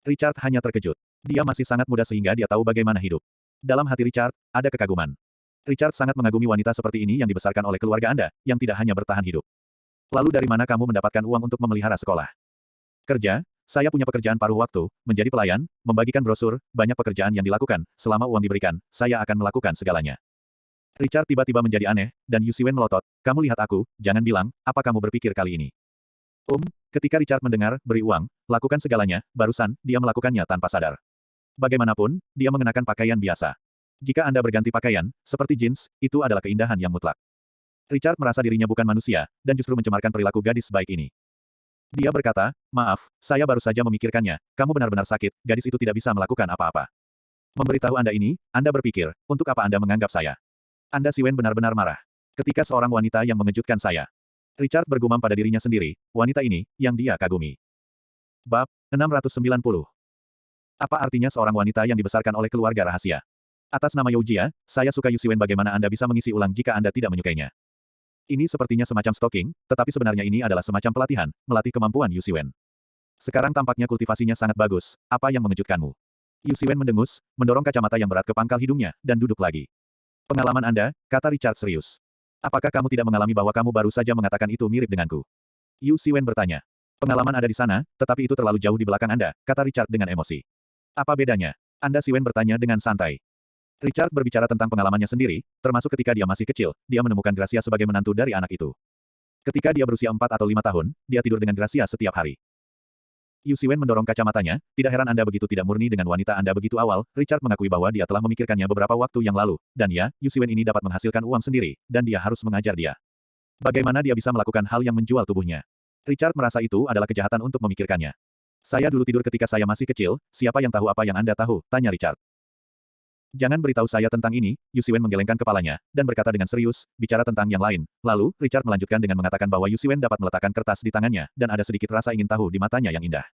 Richard hanya terkejut. Dia masih sangat muda sehingga dia tahu bagaimana hidup. Dalam hati Richard, ada kekaguman. Richard sangat mengagumi wanita seperti ini yang dibesarkan oleh keluarga Anda, yang tidak hanya bertahan hidup. Lalu dari mana kamu mendapatkan uang untuk memelihara sekolah? Kerja, saya punya pekerjaan paruh waktu, menjadi pelayan, membagikan brosur, banyak pekerjaan yang dilakukan, selama uang diberikan, saya akan melakukan segalanya. Richard tiba-tiba menjadi aneh, dan Yu Siwen melotot, kamu lihat aku, jangan bilang, apa kamu berpikir kali ini? Ketika Richard mendengar, beri uang, lakukan segalanya, barusan, dia melakukannya tanpa sadar. Bagaimanapun, dia mengenakan pakaian biasa. Jika Anda berganti pakaian, seperti jeans, itu adalah keindahan yang mutlak. Richard merasa dirinya bukan manusia, dan justru mencemarkan perilaku gadis baik ini. Dia berkata, maaf, saya baru saja memikirkannya, kamu benar-benar sakit, gadis itu tidak bisa melakukan apa-apa. Memberitahu Anda ini, Anda berpikir, untuk apa Anda menganggap saya? Anda Siwen benar-benar marah. Ketika seorang wanita yang mengejutkan saya. Richard bergumam pada dirinya sendiri, wanita ini, yang dia kagumi. Bab 690. Apa artinya seorang wanita yang dibesarkan oleh keluarga rahasia? Atas nama Youjia, saya suka Yu Siwen. Bagaimana Anda bisa mengisi ulang jika Anda tidak menyukainya? Ini sepertinya semacam stalking, tetapi sebenarnya ini adalah semacam pelatihan, melatih kemampuan Yu Siwen. Sekarang tampaknya kultivasinya sangat bagus, apa yang mengejutkanmu? Yu Siwen mendengus, mendorong kacamata yang berat ke pangkal hidungnya, dan duduk lagi. Pengalaman Anda, kata Richard serius. Apakah kamu tidak mengalami bahwa kamu baru saja mengatakan itu mirip denganku? Yu Siwen bertanya. Pengalaman ada di sana, tetapi itu terlalu jauh di belakang Anda, kata Richard dengan emosi. Apa bedanya? Anda Siwen bertanya dengan santai. Richard berbicara tentang pengalamannya sendiri, termasuk ketika dia masih kecil, dia menemukan Gracia sebagai menantu dari anak itu. Ketika dia berusia 4 atau 5 tahun, dia tidur dengan Gracia setiap hari. Yu Siwen mendorong kacamatanya, tidak heran Anda begitu tidak murni dengan wanita Anda begitu awal. Richard mengakui bahwa dia telah memikirkannya beberapa waktu yang lalu, dan ya, Yu Siwen ini dapat menghasilkan uang sendiri, dan dia harus mengajar dia. Bagaimana dia bisa melakukan hal yang menjual tubuhnya? Richard merasa itu adalah kejahatan untuk memikirkannya. Saya dulu tidur ketika saya masih kecil, siapa yang tahu apa yang Anda tahu? Tanya Richard. Jangan beritahu saya tentang ini, Yu Siwen menggelengkan kepalanya, dan berkata dengan serius, bicara tentang yang lain. Lalu, Richard melanjutkan dengan mengatakan bahwa Yu Siwen dapat meletakkan kertas di tangannya, dan ada sedikit rasa ingin tahu di matanya yang indah.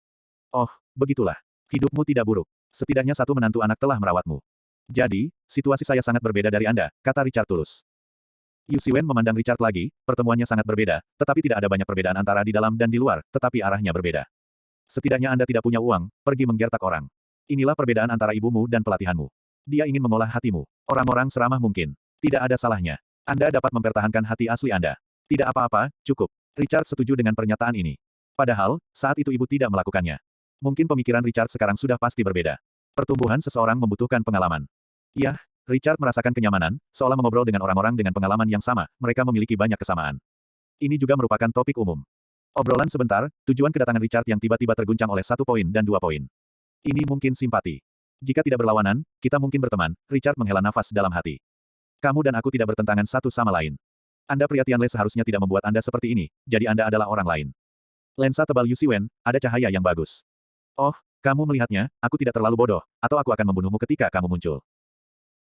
Oh, begitulah. Hidupmu tidak buruk. Setidaknya satu menantu anak telah merawatmu. Jadi, situasi saya sangat berbeda dari Anda, kata Richard tulus. Yu Siwen memandang Richard lagi, pertemuannya sangat berbeda, tetapi tidak ada banyak perbedaan antara di dalam dan di luar, tetapi arahnya berbeda. Setidaknya Anda tidak punya uang, pergi menggertak orang. Inilah perbedaan antara ibumu dan pelatihanmu. Dia ingin mengolah hatimu. Orang-orang seramah mungkin. Tidak ada salahnya. Anda dapat mempertahankan hati asli Anda. Tidak apa-apa, cukup. Richard setuju dengan pernyataan ini. Padahal, saat itu ibu tidak melakukannya. Mungkin pemikiran Richard sekarang sudah pasti berbeda. Pertumbuhan seseorang membutuhkan pengalaman. Yah, Richard merasakan kenyamanan, seolah mengobrol dengan orang-orang dengan pengalaman yang sama, mereka memiliki banyak kesamaan. Ini juga merupakan topik umum. Obrolan sebentar, tujuan kedatangan Richard yang tiba-tiba terguncang oleh 1 poin dan 2 poin. Ini mungkin simpati. Jika tidak berlawanan, kita mungkin berteman, Richard menghela nafas dalam hati. Kamu dan aku tidak bertentangan satu sama lain. Anda pria Tianle seharusnya tidak membuat Anda seperti ini, jadi Anda adalah orang lain. Lensa tebal Yu Siwen, ada cahaya yang bagus. Oh, kamu melihatnya, aku tidak terlalu bodoh, atau aku akan membunuhmu ketika kamu muncul.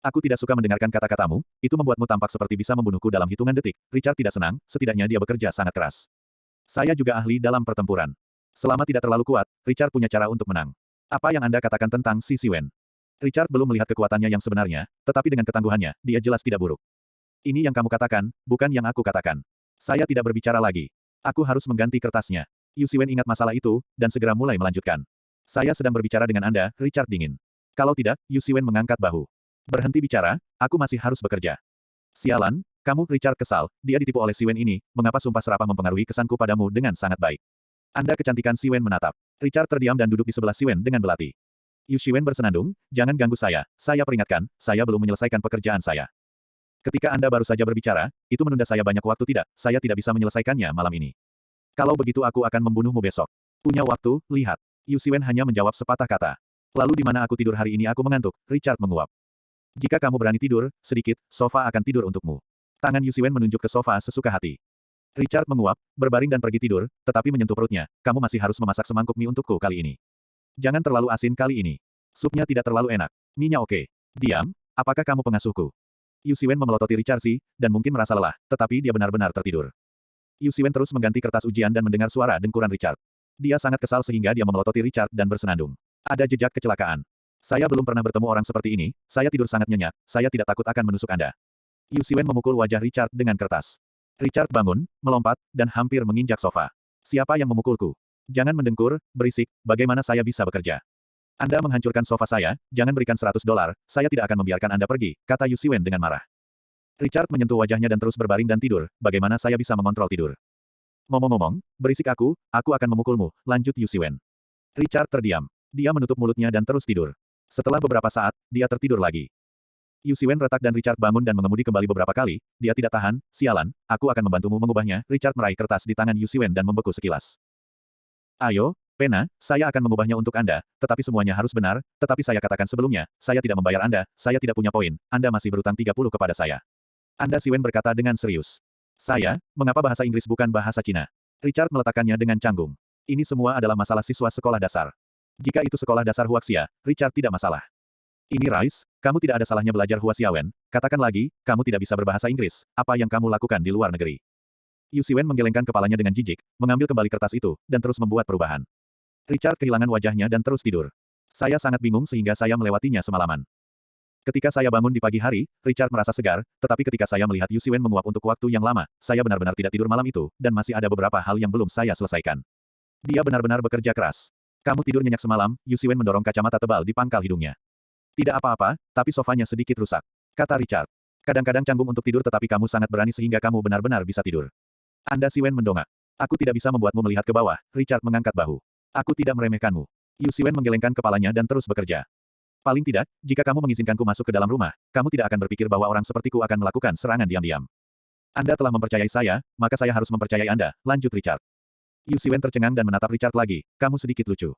Aku tidak suka mendengarkan kata-katamu, itu membuatmu tampak seperti bisa membunuhku dalam hitungan detik. Richard tidak senang, setidaknya dia bekerja sangat keras. Saya juga ahli dalam pertempuran. Selama tidak terlalu kuat, Richard punya cara untuk menang. Apa yang Anda katakan tentang Si Siwen? Richard belum melihat kekuatannya yang sebenarnya, tetapi dengan ketangguhannya, dia jelas tidak buruk. Ini yang kamu katakan, bukan yang aku katakan. Saya tidak berbicara lagi. Aku harus mengganti kertasnya. Yu Siwen ingat masalah itu, dan segera mulai melanjutkan. Saya sedang berbicara dengan Anda, Richard dingin. Kalau tidak, Yu Siwen mengangkat bahu. Berhenti bicara, aku masih harus bekerja. Sialan, kamu, Richard kesal, dia ditipu oleh Siwen ini, mengapa sumpah serapah mempengaruhi kesanku padamu dengan sangat baik. Anda kecantikan Siwen menatap. Richard terdiam dan duduk di sebelah Siwen dengan belati. Yu Siwen bersenandung, jangan ganggu saya peringatkan, saya belum menyelesaikan pekerjaan saya. Ketika Anda baru saja berbicara, itu menunda saya banyak waktu tidak, saya tidak bisa menyelesaikannya malam ini. Kalau begitu aku akan membunuhmu besok. Punya waktu, lihat. Yu Siwen hanya menjawab sepatah kata. Lalu di mana aku tidur hari ini? Aku mengantuk, Richard menguap. Jika kamu berani tidur, sedikit, sofa akan tidur untukmu. Tangan Yu Siwen menunjuk ke sofa sesuka hati. Richard menguap, berbaring dan pergi tidur, tetapi menyentuh perutnya. Kamu masih harus memasak semangkuk mie untukku kali ini. Jangan terlalu asin kali ini. Supnya tidak terlalu enak. Mie-nya oke. Diam, apakah kamu pengasuhku? Yu Siwen memelototi Richard sih, dan mungkin merasa lelah, tetapi dia benar-benar tertidur. Yu Siwen terus mengganti kertas ujian dan mendengar suara dengkuran Richard. Dia sangat kesal sehingga dia memelototi Richard dan bersenandung. Ada jejak kecelakaan. Saya belum pernah bertemu orang seperti ini, saya tidur sangat nyenyak, saya tidak takut akan menusuk Anda. Yu Siwen memukul wajah Richard dengan kertas. Richard bangun, melompat, dan hampir menginjak sofa. Siapa yang memukulku? Jangan mendengkur, berisik, bagaimana saya bisa bekerja? Anda menghancurkan sofa saya, jangan berikan $100, saya tidak akan membiarkan Anda pergi, kata Yu Siwen dengan marah. Richard menyentuh wajahnya dan terus berbaring dan tidur, bagaimana saya bisa mengontrol tidur? Ngomong-ngomong, berisik aku akan memukulmu, lanjut Yu Siwen. Richard terdiam. Dia menutup mulutnya dan terus tidur. Setelah beberapa saat, dia tertidur lagi. Yu Siwen retak dan Richard bangun dan mengemudi kembali beberapa kali, dia tidak tahan, sialan, aku akan membantumu mengubahnya, Richard meraih kertas di tangan Yu Siwen dan membeku sekilas. Ayo, pena, saya akan mengubahnya untuk Anda, tetapi semuanya harus benar, tetapi saya katakan sebelumnya, saya tidak membayar Anda, saya tidak punya poin, Anda masih berutang 30 kepada saya. Anda Siwen berkata dengan serius. Saya, mengapa bahasa Inggris bukan bahasa Cina? Richard meletakkannya dengan canggung. Ini semua adalah masalah siswa sekolah dasar. Jika itu sekolah dasar Huaxia, Richard tidak masalah. Ini Rice, kamu tidak ada salahnya belajar Huaxiawen, katakan lagi, kamu tidak bisa berbahasa Inggris, apa yang kamu lakukan di luar negeri? Yu Siwen menggelengkan kepalanya dengan jijik, mengambil kembali kertas itu, dan terus membuat perubahan. Richard kehilangan wajahnya dan terus tidur. Saya sangat bingung sehingga saya melewatinya semalaman. Ketika saya bangun di pagi hari, Richard merasa segar, tetapi ketika saya melihat Yu Siwen menguap untuk waktu yang lama, saya benar-benar tidak tidur malam itu, dan masih ada beberapa hal yang belum saya selesaikan. Dia benar-benar bekerja keras. Kamu tidur nyenyak semalam, Yu Siwen mendorong kacamata tebal di pangkal hidungnya. Tidak apa-apa, tapi sofanya sedikit rusak, kata Richard. Kadang-kadang canggung untuk tidur tetapi kamu sangat berani sehingga kamu benar-benar bisa tidur. Anda Siwen mendongak. Aku tidak bisa membuatmu melihat ke bawah, Richard mengangkat bahu. Aku tidak meremehkanmu. Yu Siwen menggelengkan kepalanya dan terus bekerja. Paling tidak, jika kamu mengizinkanku masuk ke dalam rumah, kamu tidak akan berpikir bahwa orang sepertiku akan melakukan serangan diam-diam. Anda telah mempercayai saya, maka saya harus mempercayai Anda, lanjut Richard. Yu Siwen tercengang dan menatap Richard lagi, kamu sedikit lucu.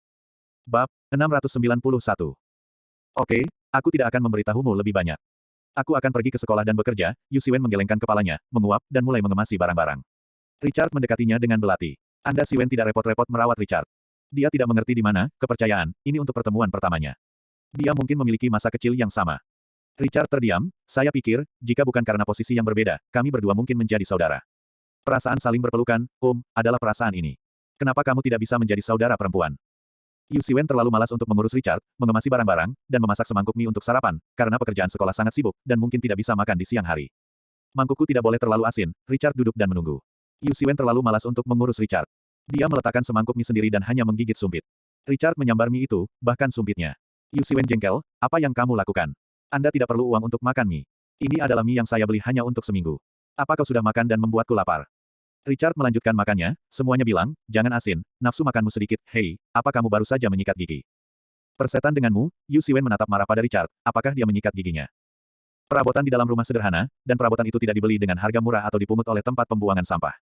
Bab 691. Oke, aku tidak akan memberitahumu lebih banyak. Aku akan pergi ke sekolah dan bekerja, Yu Siwen menggelengkan kepalanya, menguap, dan mulai mengemasi barang-barang. Richard mendekatinya dengan belati. Anda Siwen tidak repot-repot merawat Richard. Dia tidak mengerti di mana, kepercayaan, ini untuk pertemuan pertamanya. Dia mungkin memiliki masa kecil yang sama. Richard terdiam, saya pikir, jika bukan karena posisi yang berbeda, kami berdua mungkin menjadi saudara. Perasaan saling berpelukan, adalah perasaan ini. Kenapa kamu tidak bisa menjadi saudara perempuan? Yu Siwen terlalu malas untuk mengurus Richard, mengemasi barang-barang, dan memasak semangkuk mie untuk sarapan, karena pekerjaan sekolah sangat sibuk, dan mungkin tidak bisa makan di siang hari. Mangkukku tidak boleh terlalu asin, Richard duduk dan menunggu. Yu Siwen terlalu malas untuk mengurus Richard. Dia meletakkan semangkuk mie sendiri dan hanya menggigit sumpit. Richard menyambar mie itu, bahkan sumpitnya. Yu Siwen jengkel, apa yang kamu lakukan? Anda tidak perlu uang untuk makan mie. Ini adalah mie yang saya beli hanya untuk seminggu. Apa kau sudah makan dan membuatku lapar? Richard melanjutkan makannya, semuanya bilang, jangan asin, nafsu makanmu sedikit, hei, apa kamu baru saja menyikat gigi? Persetan denganmu, Yu Siwen menatap marah pada Richard, apakah dia menyikat giginya? Perabotan di dalam rumah sederhana, dan perabotan itu tidak dibeli dengan harga murah atau dipungut oleh tempat pembuangan sampah.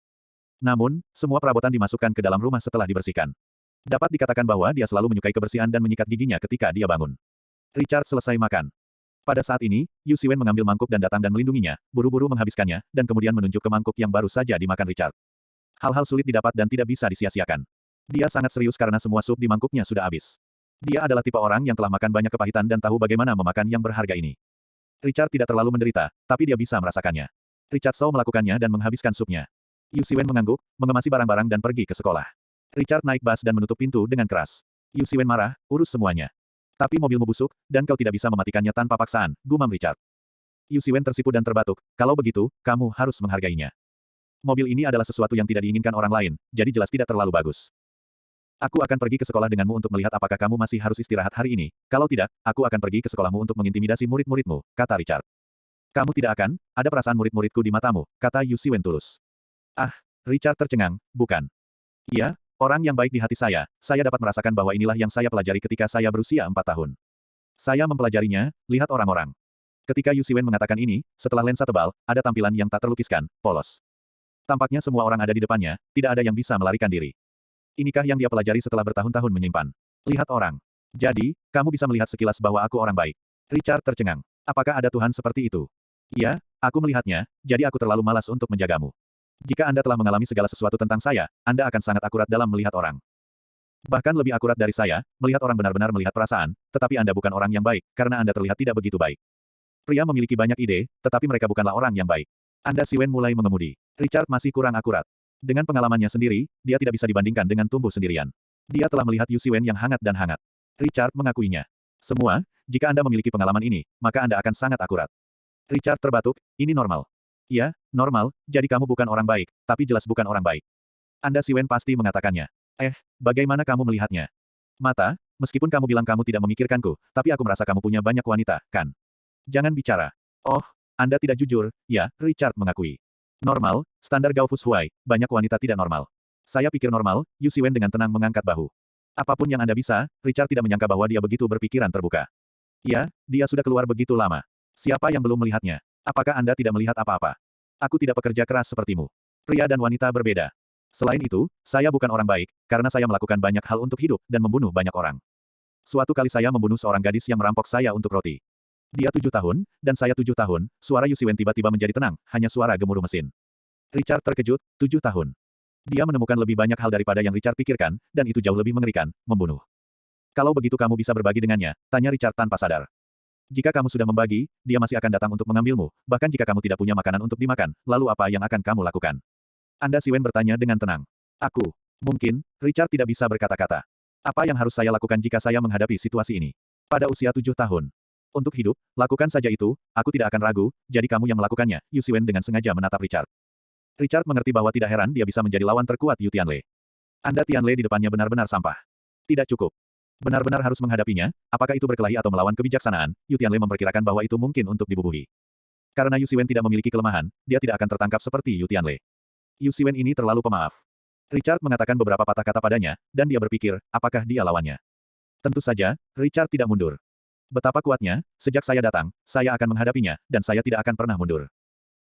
Namun, semua perabotan dimasukkan ke dalam rumah setelah dibersihkan. Dapat dikatakan bahwa dia selalu menyukai kebersihan dan menyikat giginya ketika dia bangun. Richard selesai makan. Pada saat ini, Yu Siwen mengambil mangkuk dan datang dan melindunginya, buru-buru menghabiskannya, dan kemudian menunjuk ke mangkuk yang baru saja dimakan Richard. Hal-hal sulit didapat dan tidak bisa disia-siakan. Dia sangat serius karena semua sup di mangkuknya sudah habis. Dia adalah tipe orang yang telah makan banyak kepahitan dan tahu bagaimana memakan yang berharga ini. Richard tidak terlalu menderita, tapi dia bisa merasakannya. Richard Shaw melakukannya dan menghabiskan supnya. Yu Siwen mengangguk, mengemasi barang-barang dan pergi ke sekolah. Richard naik bus dan menutup pintu dengan keras. Yu Siwen marah, urus semuanya. Tapi mobilmu busuk, dan kau tidak bisa mematikannya tanpa paksaan, gumam Richard. Yu Siwen tersipu dan terbatuk, kalau begitu, kamu harus menghargainya. Mobil ini adalah sesuatu yang tidak diinginkan orang lain, jadi jelas tidak terlalu bagus. Aku akan pergi ke sekolah denganmu untuk melihat apakah kamu masih harus istirahat hari ini, kalau tidak, aku akan pergi ke sekolahmu untuk mengintimidasi murid-muridmu, kata Richard. Kamu tidak akan, ada perasaan murid-muridku di matamu, kata Yu Siwen tulus. Ah, Richard tercengang, bukan. Iya, orang yang baik di hati saya dapat merasakan bahwa inilah yang saya pelajari ketika saya berusia 4 tahun. Saya mempelajarinya, lihat orang-orang. Ketika Yu Siwen mengatakan ini, setelah lensa tebal, ada tampilan yang tak terlukiskan, polos. Tampaknya semua orang ada di depannya, tidak ada yang bisa melarikan diri. Inikah yang dia pelajari setelah bertahun-tahun menyimpan? Lihat orang. Jadi, kamu bisa melihat sekilas bahwa aku orang baik. Richard tercengang. Apakah ada Tuhan seperti itu? Iya, aku melihatnya, jadi aku terlalu malas untuk menjagamu. Jika Anda telah mengalami segala sesuatu tentang saya, Anda akan sangat akurat dalam melihat orang. Bahkan lebih akurat dari saya, melihat orang benar-benar melihat perasaan, tetapi Anda bukan orang yang baik, karena Anda terlihat tidak begitu baik. Pria memiliki banyak ide, tetapi mereka bukanlah orang yang baik. Anda Siwen mulai mengemudi. Richard masih kurang akurat. Dengan pengalamannya sendiri, dia tidak bisa dibandingkan dengan tumbuh sendirian. Dia telah melihat Yu Siwen yang hangat dan hangat. Richard mengakuinya. Semua, jika Anda memiliki pengalaman ini, maka Anda akan sangat akurat. Richard terbatuk, ini normal. Iya, normal, jadi kamu bukan orang baik, tapi jelas bukan orang baik. Anda Siwen pasti mengatakannya. Bagaimana kamu melihatnya? Mata, meskipun kamu bilang kamu tidak memikirkanku, tapi aku merasa kamu punya banyak wanita, kan? Jangan bicara. Oh, Anda tidak jujur, ya, Richard mengakui. Normal, standar Gaofus Huai, banyak wanita tidak normal. Saya pikir normal, Yu Siwen dengan tenang mengangkat bahu. Apapun yang Anda bisa, Richard tidak menyangka bahwa dia begitu berpikiran terbuka. Ya, dia sudah keluar begitu lama. Siapa yang belum melihatnya? Apakah Anda tidak melihat apa-apa? Aku tidak pekerja keras sepertimu. Pria dan wanita berbeda. Selain itu, saya bukan orang baik, karena saya melakukan banyak hal untuk hidup dan membunuh banyak orang. Suatu kali saya membunuh seorang gadis yang merampok saya untuk roti. Dia 7 tahun, dan saya 7 tahun, suara Yu Siwen tiba-tiba menjadi tenang, hanya suara gemuruh mesin. Richard terkejut, 7 tahun. Dia menemukan lebih banyak hal daripada yang Richard pikirkan, dan itu jauh lebih mengerikan, membunuh. Kalau begitu kamu bisa berbagi dengannya, tanya Richard tanpa sadar. Jika kamu sudah membagi, dia masih akan datang untuk mengambilmu, bahkan jika kamu tidak punya makanan untuk dimakan, lalu apa yang akan kamu lakukan? Anda Siwen bertanya dengan tenang. Aku. Mungkin, Richard tidak bisa berkata-kata. Apa yang harus saya lakukan jika saya menghadapi situasi ini? Pada usia 7 tahun. Untuk hidup, lakukan saja itu, aku tidak akan ragu, jadi kamu yang melakukannya, Yu Siwen dengan sengaja menatap Richard. Richard mengerti bahwa tidak heran dia bisa menjadi lawan terkuat Yu Tianle. Anda Tianle di depannya benar-benar sampah. Tidak cukup. Benar-benar harus menghadapinya, apakah itu berkelahi atau melawan kebijaksanaan, Yu Tianle memperkirakan bahwa itu mungkin untuk dibubuhi. Karena Yu Siwen tidak memiliki kelemahan, dia tidak akan tertangkap seperti Yu Tianle. Yu Siwen ini terlalu pemaaf. Richard mengatakan beberapa patah kata padanya, dan dia berpikir, apakah dia lawannya? Tentu saja, Richard tidak mundur. Betapa kuatnya, sejak saya datang, saya akan menghadapinya, dan saya tidak akan pernah mundur.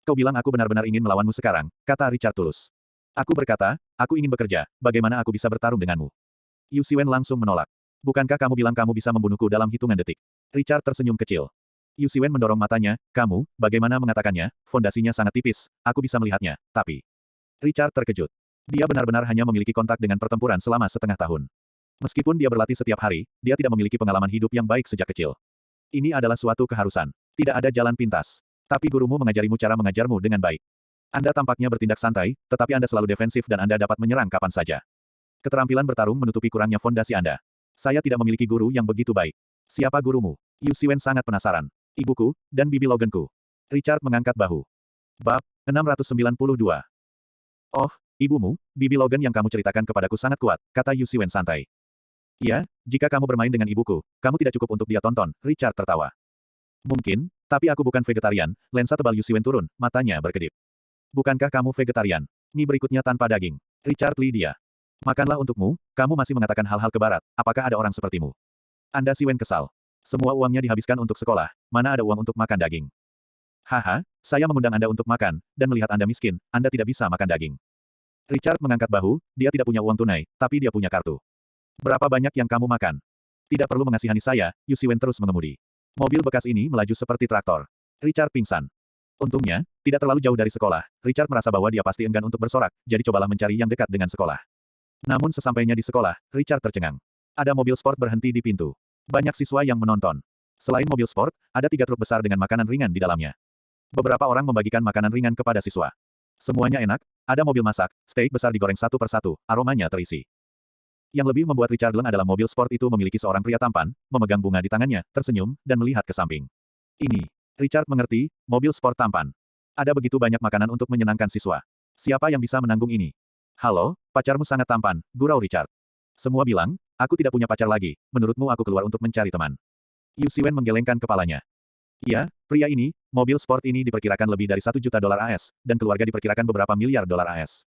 Kau bilang aku benar-benar ingin melawanmu sekarang, kata Richard tulus. Aku berkata, aku ingin bekerja, bagaimana aku bisa bertarung denganmu? Yu Siwen langsung menolak. Bukankah kamu bilang kamu bisa membunuhku dalam hitungan detik? Richard tersenyum kecil. Yu Siwen mendorong matanya, kamu, bagaimana mengatakannya, fondasinya sangat tipis, aku bisa melihatnya, tapi... Richard terkejut. Dia benar-benar hanya memiliki kontak dengan pertempuran selama setengah tahun. Meskipun dia berlatih setiap hari, dia tidak memiliki pengalaman hidup yang baik sejak kecil. Ini adalah suatu keharusan. Tidak ada jalan pintas. Tapi gurumu mengajarimu cara mengajarmu dengan baik. Anda tampaknya bertindak santai, tetapi Anda selalu defensif dan Anda dapat menyerang kapan saja. Keterampilan bertarung menutupi kurangnya fondasi Anda. Saya tidak memiliki guru yang begitu baik. Siapa gurumu? Yu Siwen sangat penasaran. Ibuku, dan bibi loganku. Richard mengangkat bahu. Bab 692. Oh, ibumu, bibi Logan yang kamu ceritakan kepadaku sangat kuat, kata Yu Siwen santai. Iya, jika kamu bermain dengan ibuku, kamu tidak cukup untuk dia tonton, Richard tertawa. Mungkin, tapi aku bukan vegetarian, lensa tebal Yu Siwen turun, matanya berkedip. Bukankah kamu vegetarian? Mie berikutnya tanpa daging. Richard Lee dia. Makanlah untukmu, kamu masih mengatakan hal-hal ke barat, apakah ada orang sepertimu? Anda Siwen kesal. Semua uangnya dihabiskan untuk sekolah, mana ada uang untuk makan daging? Haha, saya mengundang Anda untuk makan, dan melihat Anda miskin, Anda tidak bisa makan daging. Richard mengangkat bahu, dia tidak punya uang tunai, tapi dia punya kartu. Berapa banyak yang kamu makan? Tidak perlu mengasihani saya, Yu Siwen terus mengemudi. Mobil bekas ini melaju seperti traktor. Richard pingsan. Untungnya, tidak terlalu jauh dari sekolah, Richard merasa bahwa dia pasti enggan untuk bersorak, jadi cobalah mencari yang dekat dengan sekolah. Namun sesampainya di sekolah, Richard tercengang. Ada mobil sport berhenti di pintu. Banyak siswa yang menonton. Selain mobil sport, ada 3 truk besar dengan makanan ringan di dalamnya. Beberapa orang membagikan makanan ringan kepada siswa. Semuanya enak, ada mobil masak, steak besar digoreng satu persatu, aromanya terisi. Yang lebih membuat Richard leng adalah mobil sport itu memiliki seorang pria tampan, memegang bunga di tangannya, tersenyum, dan melihat ke samping. Ini. Richard mengerti, mobil sport tampan. Ada begitu banyak makanan untuk menyenangkan siswa. Siapa yang bisa menanggung ini? Halo, pacarmu sangat tampan, gurau Richard. Semua bilang, aku tidak punya pacar lagi, menurutmu aku keluar untuk mencari teman. Yu Siwen menggelengkan kepalanya. Ya, pria ini, mobil sport ini diperkirakan lebih dari $1 juta AS, dan keluarga diperkirakan beberapa miliar dolar AS.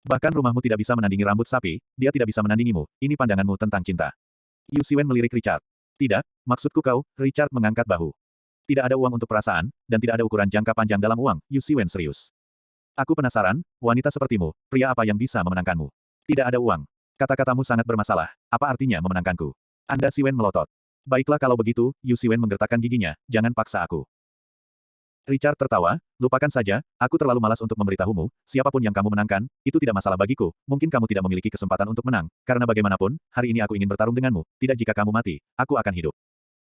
Bahkan rumahmu tidak bisa menandingi rambut sapi, dia tidak bisa menandingimu, ini pandanganmu tentang cinta. Yu Siwen melirik Richard. Tidak, maksudku kau, Richard mengangkat bahu. Tidak ada uang untuk perasaan, dan tidak ada ukuran jangka panjang dalam uang, Yu Siwen serius. Aku penasaran, wanita sepertimu, pria apa yang bisa memenangkanmu? Tidak ada uang. Kata-katamu sangat bermasalah, apa artinya memenangkanku? Anda Siwen melotot. Baiklah kalau begitu, Yu Siwen menggertakkan giginya, jangan paksa aku. Richard tertawa, lupakan saja, aku terlalu malas untuk memberitahumu, siapapun yang kamu menangkan, itu tidak masalah bagiku, mungkin kamu tidak memiliki kesempatan untuk menang, karena bagaimanapun, hari ini aku ingin bertarung denganmu, tidak jika kamu mati, aku akan hidup.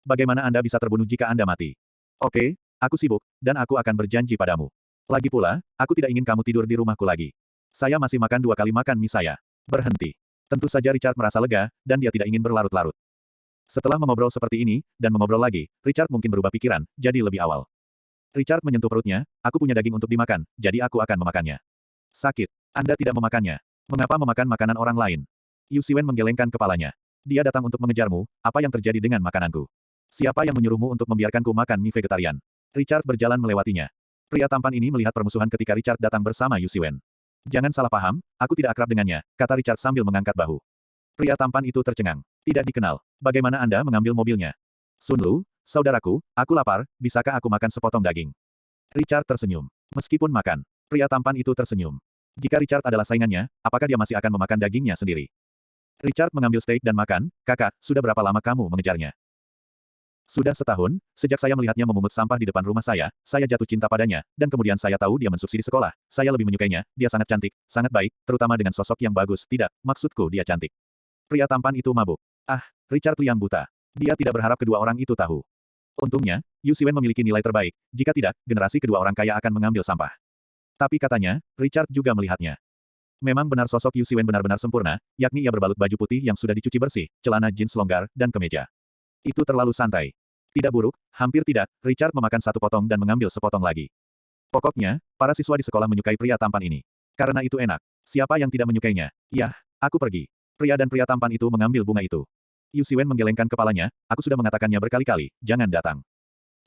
Bagaimana Anda bisa terbunuh jika Anda mati? Oke, aku sibuk, dan aku akan berjanji padamu. Lagi pula, aku tidak ingin kamu tidur di rumahku lagi. Saya masih makan 2 kali makan mie saya. Berhenti. Tentu saja Richard merasa lega, dan dia tidak ingin berlarut-larut. Setelah mengobrol seperti ini, dan mengobrol lagi, Richard mungkin berubah pikiran, jadi lebih awal. Richard menyentuh perutnya, aku punya daging untuk dimakan, jadi aku akan memakannya. Sakit. Anda tidak memakannya. Mengapa memakan makanan orang lain? Yu Siwen menggelengkan kepalanya. Dia datang untuk mengejarmu, apa yang terjadi dengan makananku? Siapa yang menyuruhmu untuk membiarkanku makan mie vegetarian? Richard berjalan melewatinya. Pria tampan ini melihat permusuhan ketika Richard datang bersama Yu Siwen. Jangan salah paham, aku tidak akrab dengannya, kata Richard sambil mengangkat bahu. Pria tampan itu tercengang. Tidak dikenal. Bagaimana Anda mengambil mobilnya? Sun Lu, saudaraku, aku lapar, bisakah aku makan sepotong daging? Richard tersenyum. Meskipun makan, pria tampan itu tersenyum. Jika Richard adalah saingannya, apakah dia masih akan memakan dagingnya sendiri? Richard mengambil steak dan makan, kakak, sudah berapa lama kamu mengejarnya? Sudah setahun, sejak saya melihatnya memungut sampah di depan rumah saya jatuh cinta padanya, dan kemudian saya tahu dia mensubsidi sekolah. Saya lebih menyukainya, dia sangat cantik, sangat baik, terutama dengan sosok yang bagus. Tidak, maksudku dia cantik. Pria tampan itu mabuk. Ah, Richard Liang buta. Dia tidak berharap kedua orang itu tahu. Untungnya, Yu Siwen memiliki nilai terbaik, jika tidak, generasi kedua orang kaya akan mengambil sampah. Tapi katanya, Richard juga melihatnya. Memang benar sosok Yu Siwen benar-benar sempurna, yakni ia berbalut baju putih yang sudah dicuci bersih, celana jeans longgar, dan kemeja. Itu terlalu santai. Tidak buruk, hampir tidak, Richard memakan satu potong dan mengambil sepotong lagi. Pokoknya, para siswa di sekolah menyukai pria tampan ini. Karena itu enak. Siapa yang tidak menyukainya? Yah, aku pergi. Pria dan pria tampan itu mengambil bunga itu. Yu Siwen menggelengkan kepalanya, aku sudah mengatakannya berkali-kali, jangan datang.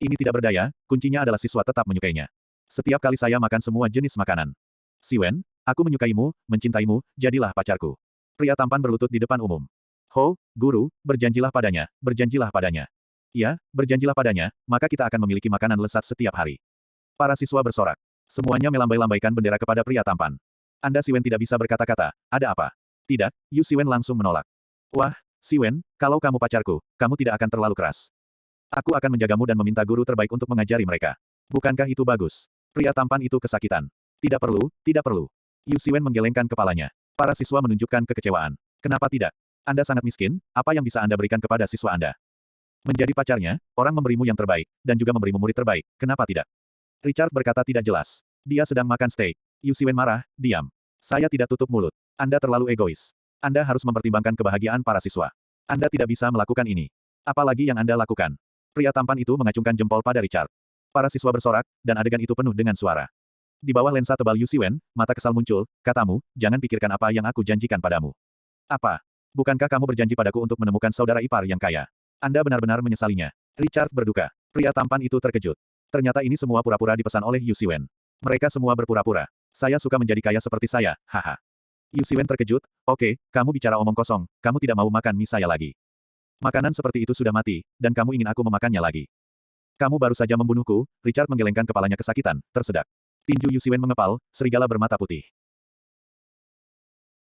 Ini tidak berdaya, kuncinya adalah siswa tetap menyukainya. Setiap kali saya makan semua jenis makanan. Siwen, aku menyukaimu, mencintaimu, jadilah pacarku. Pria tampan berlutut di depan umum. Ho, guru, berjanjilah padanya, berjanjilah padanya. Ya, berjanjilah padanya, maka kita akan memiliki makanan lezat setiap hari. Para siswa bersorak. Semuanya melambai-lambaikan bendera kepada pria tampan. Anda Siwen tidak bisa berkata-kata, ada apa? Tidak, Yu Siwen langsung menolak. Wah, Siwen, kalau kamu pacarku, kamu tidak akan terlalu keras. Aku akan menjagamu dan meminta guru terbaik untuk mengajari mereka. Bukankah itu bagus? Pria tampan itu kesakitan. Tidak perlu, tidak perlu. Yu Siwen menggelengkan kepalanya. Para siswa menunjukkan kekecewaan. Kenapa tidak? Anda sangat miskin, apa yang bisa Anda berikan kepada siswa Anda? Menjadi pacarnya, orang memberimu yang terbaik, dan juga memberimu murid terbaik, kenapa tidak? Richard berkata tidak jelas. Dia sedang makan steak. Yu Siwen marah, diam. Saya tidak tutup mulut. Anda terlalu egois. Anda harus mempertimbangkan kebahagiaan para siswa. Anda tidak bisa melakukan ini. Apalagi yang Anda lakukan. Pria tampan itu mengacungkan jempol pada Richard. Para siswa bersorak, dan adegan itu penuh dengan suara. Di bawah lensa tebal Yu Siwen, mata kesal muncul, katamu, jangan pikirkan apa yang aku janjikan padamu. Apa? Bukankah kamu berjanji padaku untuk menemukan saudara ipar yang kaya? Anda benar-benar menyesalinya. Richard berduka. Pria tampan itu terkejut. Ternyata ini semua pura-pura dipesan oleh Yu Siwen. Mereka semua berpura-pura. Saya suka menjadi kaya seperti saya, haha. Yu Siwen terkejut, oke, kamu bicara omong kosong, kamu tidak mau makan mie saya lagi. Makanan seperti itu sudah mati, dan kamu ingin aku memakannya lagi. Kamu baru saja membunuhku, Richard menggelengkan kepalanya kesakitan, tersedak. Tinju Yu Siwen mengepal, serigala bermata putih.